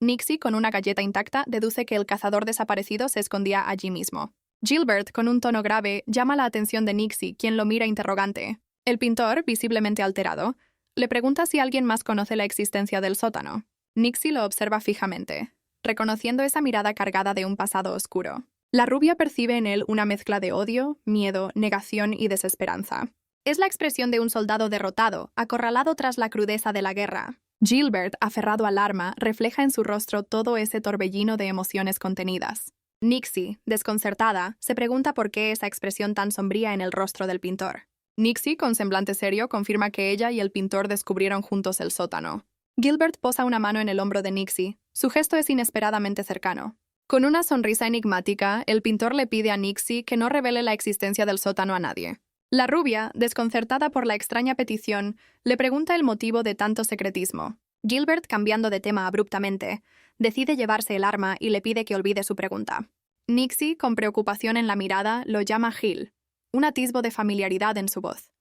Nixie, con una galleta intacta, deduce que el cazador desaparecido se escondía allí mismo. Gilbert, con un tono grave, llama la atención de Nixie, quien lo mira interrogante. El pintor, visiblemente alterado, le pregunta si alguien más conoce la existencia del sótano. Nixie lo observa fijamente, reconociendo esa mirada cargada de un pasado oscuro. La rubia percibe en él una mezcla de odio, miedo, negación y desesperanza. Es la expresión de un soldado derrotado, acorralado tras la crudeza de la guerra. Gilbert, aferrado al arma, refleja en su rostro todo ese torbellino de emociones contenidas. Nixie, desconcertada, se pregunta por qué esa expresión tan sombría en el rostro del pintor. Nixie, con semblante serio, confirma que ella y el pintor descubrieron juntos el sótano. Gilbert posa una mano en el hombro de Nixie. Su gesto es inesperadamente cercano. Con una sonrisa enigmática, el pintor le pide a Nixie que no revele la existencia del sótano a nadie. La rubia, desconcertada por la extraña petición, le pregunta el motivo de tanto secretismo. Gilbert, cambiando de tema abruptamente, decide llevarse el arma y le pide que olvide su pregunta. Nixie, con preocupación en la mirada, lo llama Gil, un atisbo de familiaridad en su voz.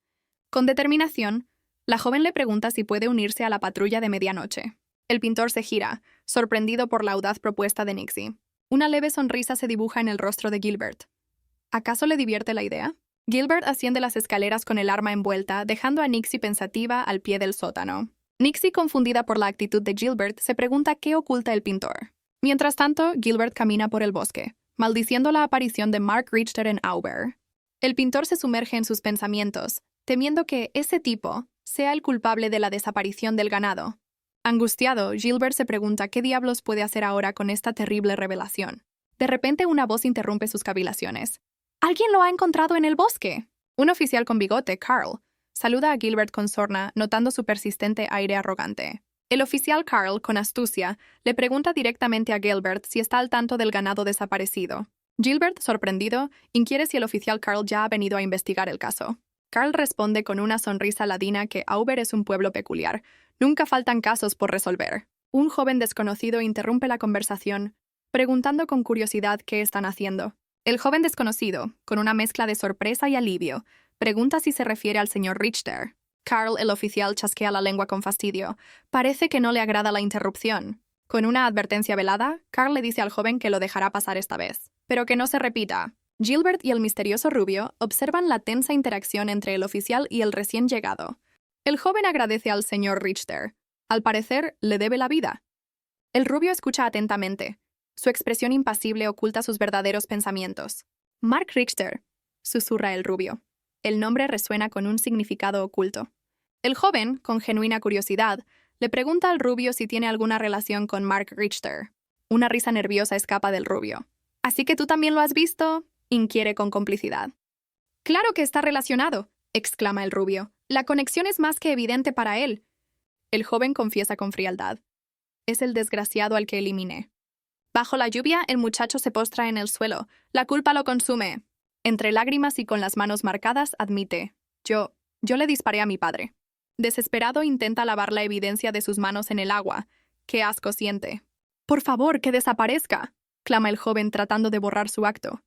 Con determinación, la joven le pregunta si puede unirse a la patrulla de medianoche. El pintor se gira, sorprendido por la audaz propuesta de Nixie. Una leve sonrisa se dibuja en el rostro de Gilbert. ¿Acaso le divierte la idea? Gilbert asciende las escaleras con el arma envuelta, dejando a Nixie pensativa al pie del sótano. Nixie, confundida por la actitud de Gilbert, se pregunta qué oculta el pintor. Mientras tanto, Gilbert camina por el bosque, maldiciendo la aparición de Mark Richter en Auber. El pintor se sumerge en sus pensamientos, temiendo que ese tipo sea el culpable de la desaparición del ganado. Angustiado, Gilbert se pregunta qué diablos puede hacer ahora con esta terrible revelación. De repente, una voz interrumpe sus cavilaciones. ¡Alguien lo ha encontrado en el bosque! Un oficial con bigote, Carl, saluda a Gilbert con sorna, notando su persistente aire arrogante. El oficial Carl, con astucia, le pregunta directamente a Gilbert si está al tanto del ganado desaparecido. Gilbert, sorprendido, inquiere si el oficial Carl ya ha venido a investigar el caso. Carl responde con una sonrisa ladina que Auber es un pueblo peculiar. Nunca faltan casos por resolver. Un joven desconocido interrumpe la conversación, preguntando con curiosidad qué están haciendo. El joven desconocido, con una mezcla de sorpresa y alivio, pregunta si se refiere al señor Richter. Carl, el oficial, chasquea la lengua con fastidio. Parece que no le agrada la interrupción. Con una advertencia velada, Carl le dice al joven que lo dejará pasar esta vez, pero que no se repita. Gilbert y el misterioso rubio observan la tensa interacción entre el oficial y el recién llegado. El joven agradece al señor Richter. Al parecer, le debe la vida. El rubio escucha atentamente. Su expresión impasible oculta sus verdaderos pensamientos. Mark Richter, susurra el rubio. El nombre resuena con un significado oculto. El joven, con genuina curiosidad, le pregunta al rubio si tiene alguna relación con Mark Richter. Una risa nerviosa escapa del rubio. ¿Así que tú también lo has visto?, inquiere con complicidad. «Claro que está relacionado», exclama el rubio. «La conexión es más que evidente para él». El joven confiesa con frialdad. «Es el desgraciado al que eliminé». Bajo la lluvia, el muchacho se postra en el suelo. La culpa lo consume. Entre lágrimas y con las manos marcadas, admite: Yo le disparé a mi padre. Desesperado, intenta lavar la evidencia de sus manos en el agua. ¡Qué asco siente! «Por favor, que desaparezca», clama el joven tratando de borrar su acto.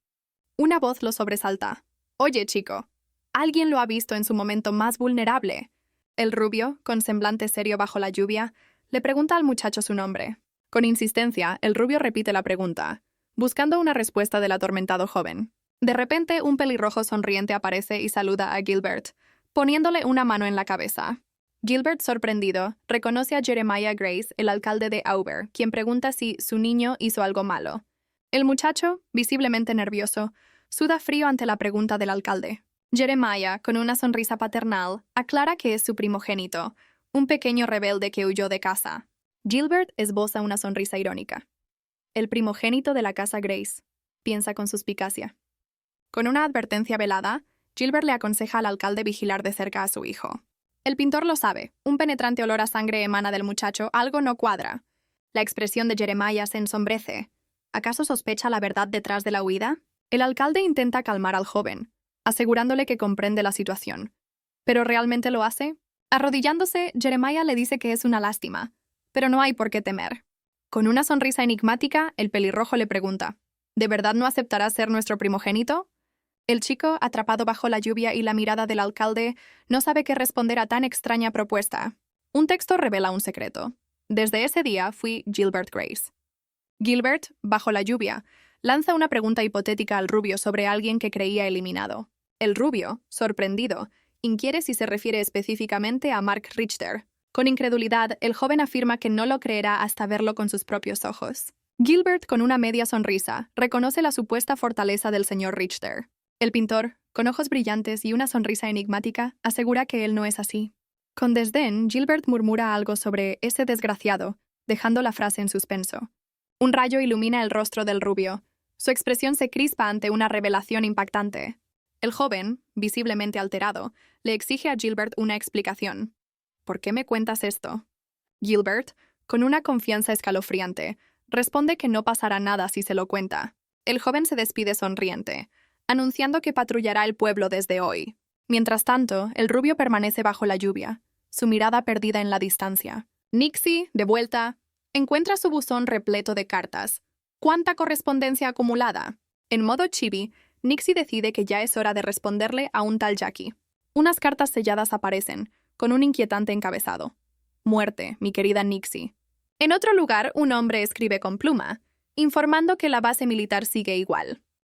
Una voz lo sobresalta. «Oye, chico, alguien lo ha visto en su momento más vulnerable». El rubio, con semblante serio bajo la lluvia, le pregunta al muchacho su nombre. Con insistencia, el rubio repite la pregunta, buscando una respuesta del atormentado joven. De repente, un pelirrojo sonriente aparece y saluda a Gilbert, poniéndole una mano en la cabeza. Gilbert, sorprendido, reconoce a Jeremiah Grace, el alcalde de Auber, quien pregunta si su niño hizo algo malo. El muchacho, visiblemente nervioso, suda frío ante la pregunta del alcalde. Jeremiah, con una sonrisa paternal, aclara que es su primogénito, un pequeño rebelde que huyó de casa. Gilbert esboza una sonrisa irónica. El primogénito de la casa Grace, piensa con suspicacia. Con una advertencia velada, Gilbert le aconseja al alcalde vigilar de cerca a su hijo. El pintor lo sabe. Un penetrante olor a sangre emana del muchacho. Algo no cuadra. La expresión de Jeremiah se ensombrece. ¿Acaso sospecha la verdad detrás de la huida? El alcalde intenta calmar al joven, asegurándole que comprende la situación. ¿Pero realmente lo hace? Arrodillándose, Jeremiah le dice que es una lástima, pero no hay por qué temer. Con una sonrisa enigmática, el pelirrojo le pregunta: ¿De verdad no aceptarás ser nuestro primogénito? El chico, atrapado bajo la lluvia y la mirada del alcalde, no sabe qué responder a tan extraña propuesta. Un texto revela un secreto. Desde ese día fui Gilbert Grace. Gilbert, bajo la lluvia, lanza una pregunta hipotética al rubio sobre alguien que creía eliminado. El rubio, sorprendido, inquiere si se refiere específicamente a Mark Richter. Con incredulidad, el joven afirma que no lo creerá hasta verlo con sus propios ojos. Gilbert, con una media sonrisa, reconoce la supuesta fortaleza del señor Richter. El pintor, con ojos brillantes y una sonrisa enigmática, asegura que él no es así. Con desdén, Gilbert murmura algo sobre ese desgraciado, dejando la frase en suspenso. Un rayo ilumina el rostro del rubio. Su expresión se crispa ante una revelación impactante. El joven, visiblemente alterado, le exige a Gilbert una explicación. ¿Por qué me cuentas esto? Gilbert, con una confianza escalofriante, responde que no pasará nada si se lo cuenta. El joven se despide sonriente, anunciando que patrullará el pueblo desde hoy. Mientras tanto, el rubio permanece bajo la lluvia, su mirada perdida en la distancia. Nixie, de vuelta, encuentra su buzón repleto de cartas. ¿Cuánta correspondencia acumulada? En modo chibi, Nixie decide que ya es hora de responderle a un tal Jackie. Unas cartas selladas aparecen, con un inquietante encabezado. Muerte, mi querida Nixie. En otro lugar, un hombre escribe con pluma, informando que la base militar sigue igual.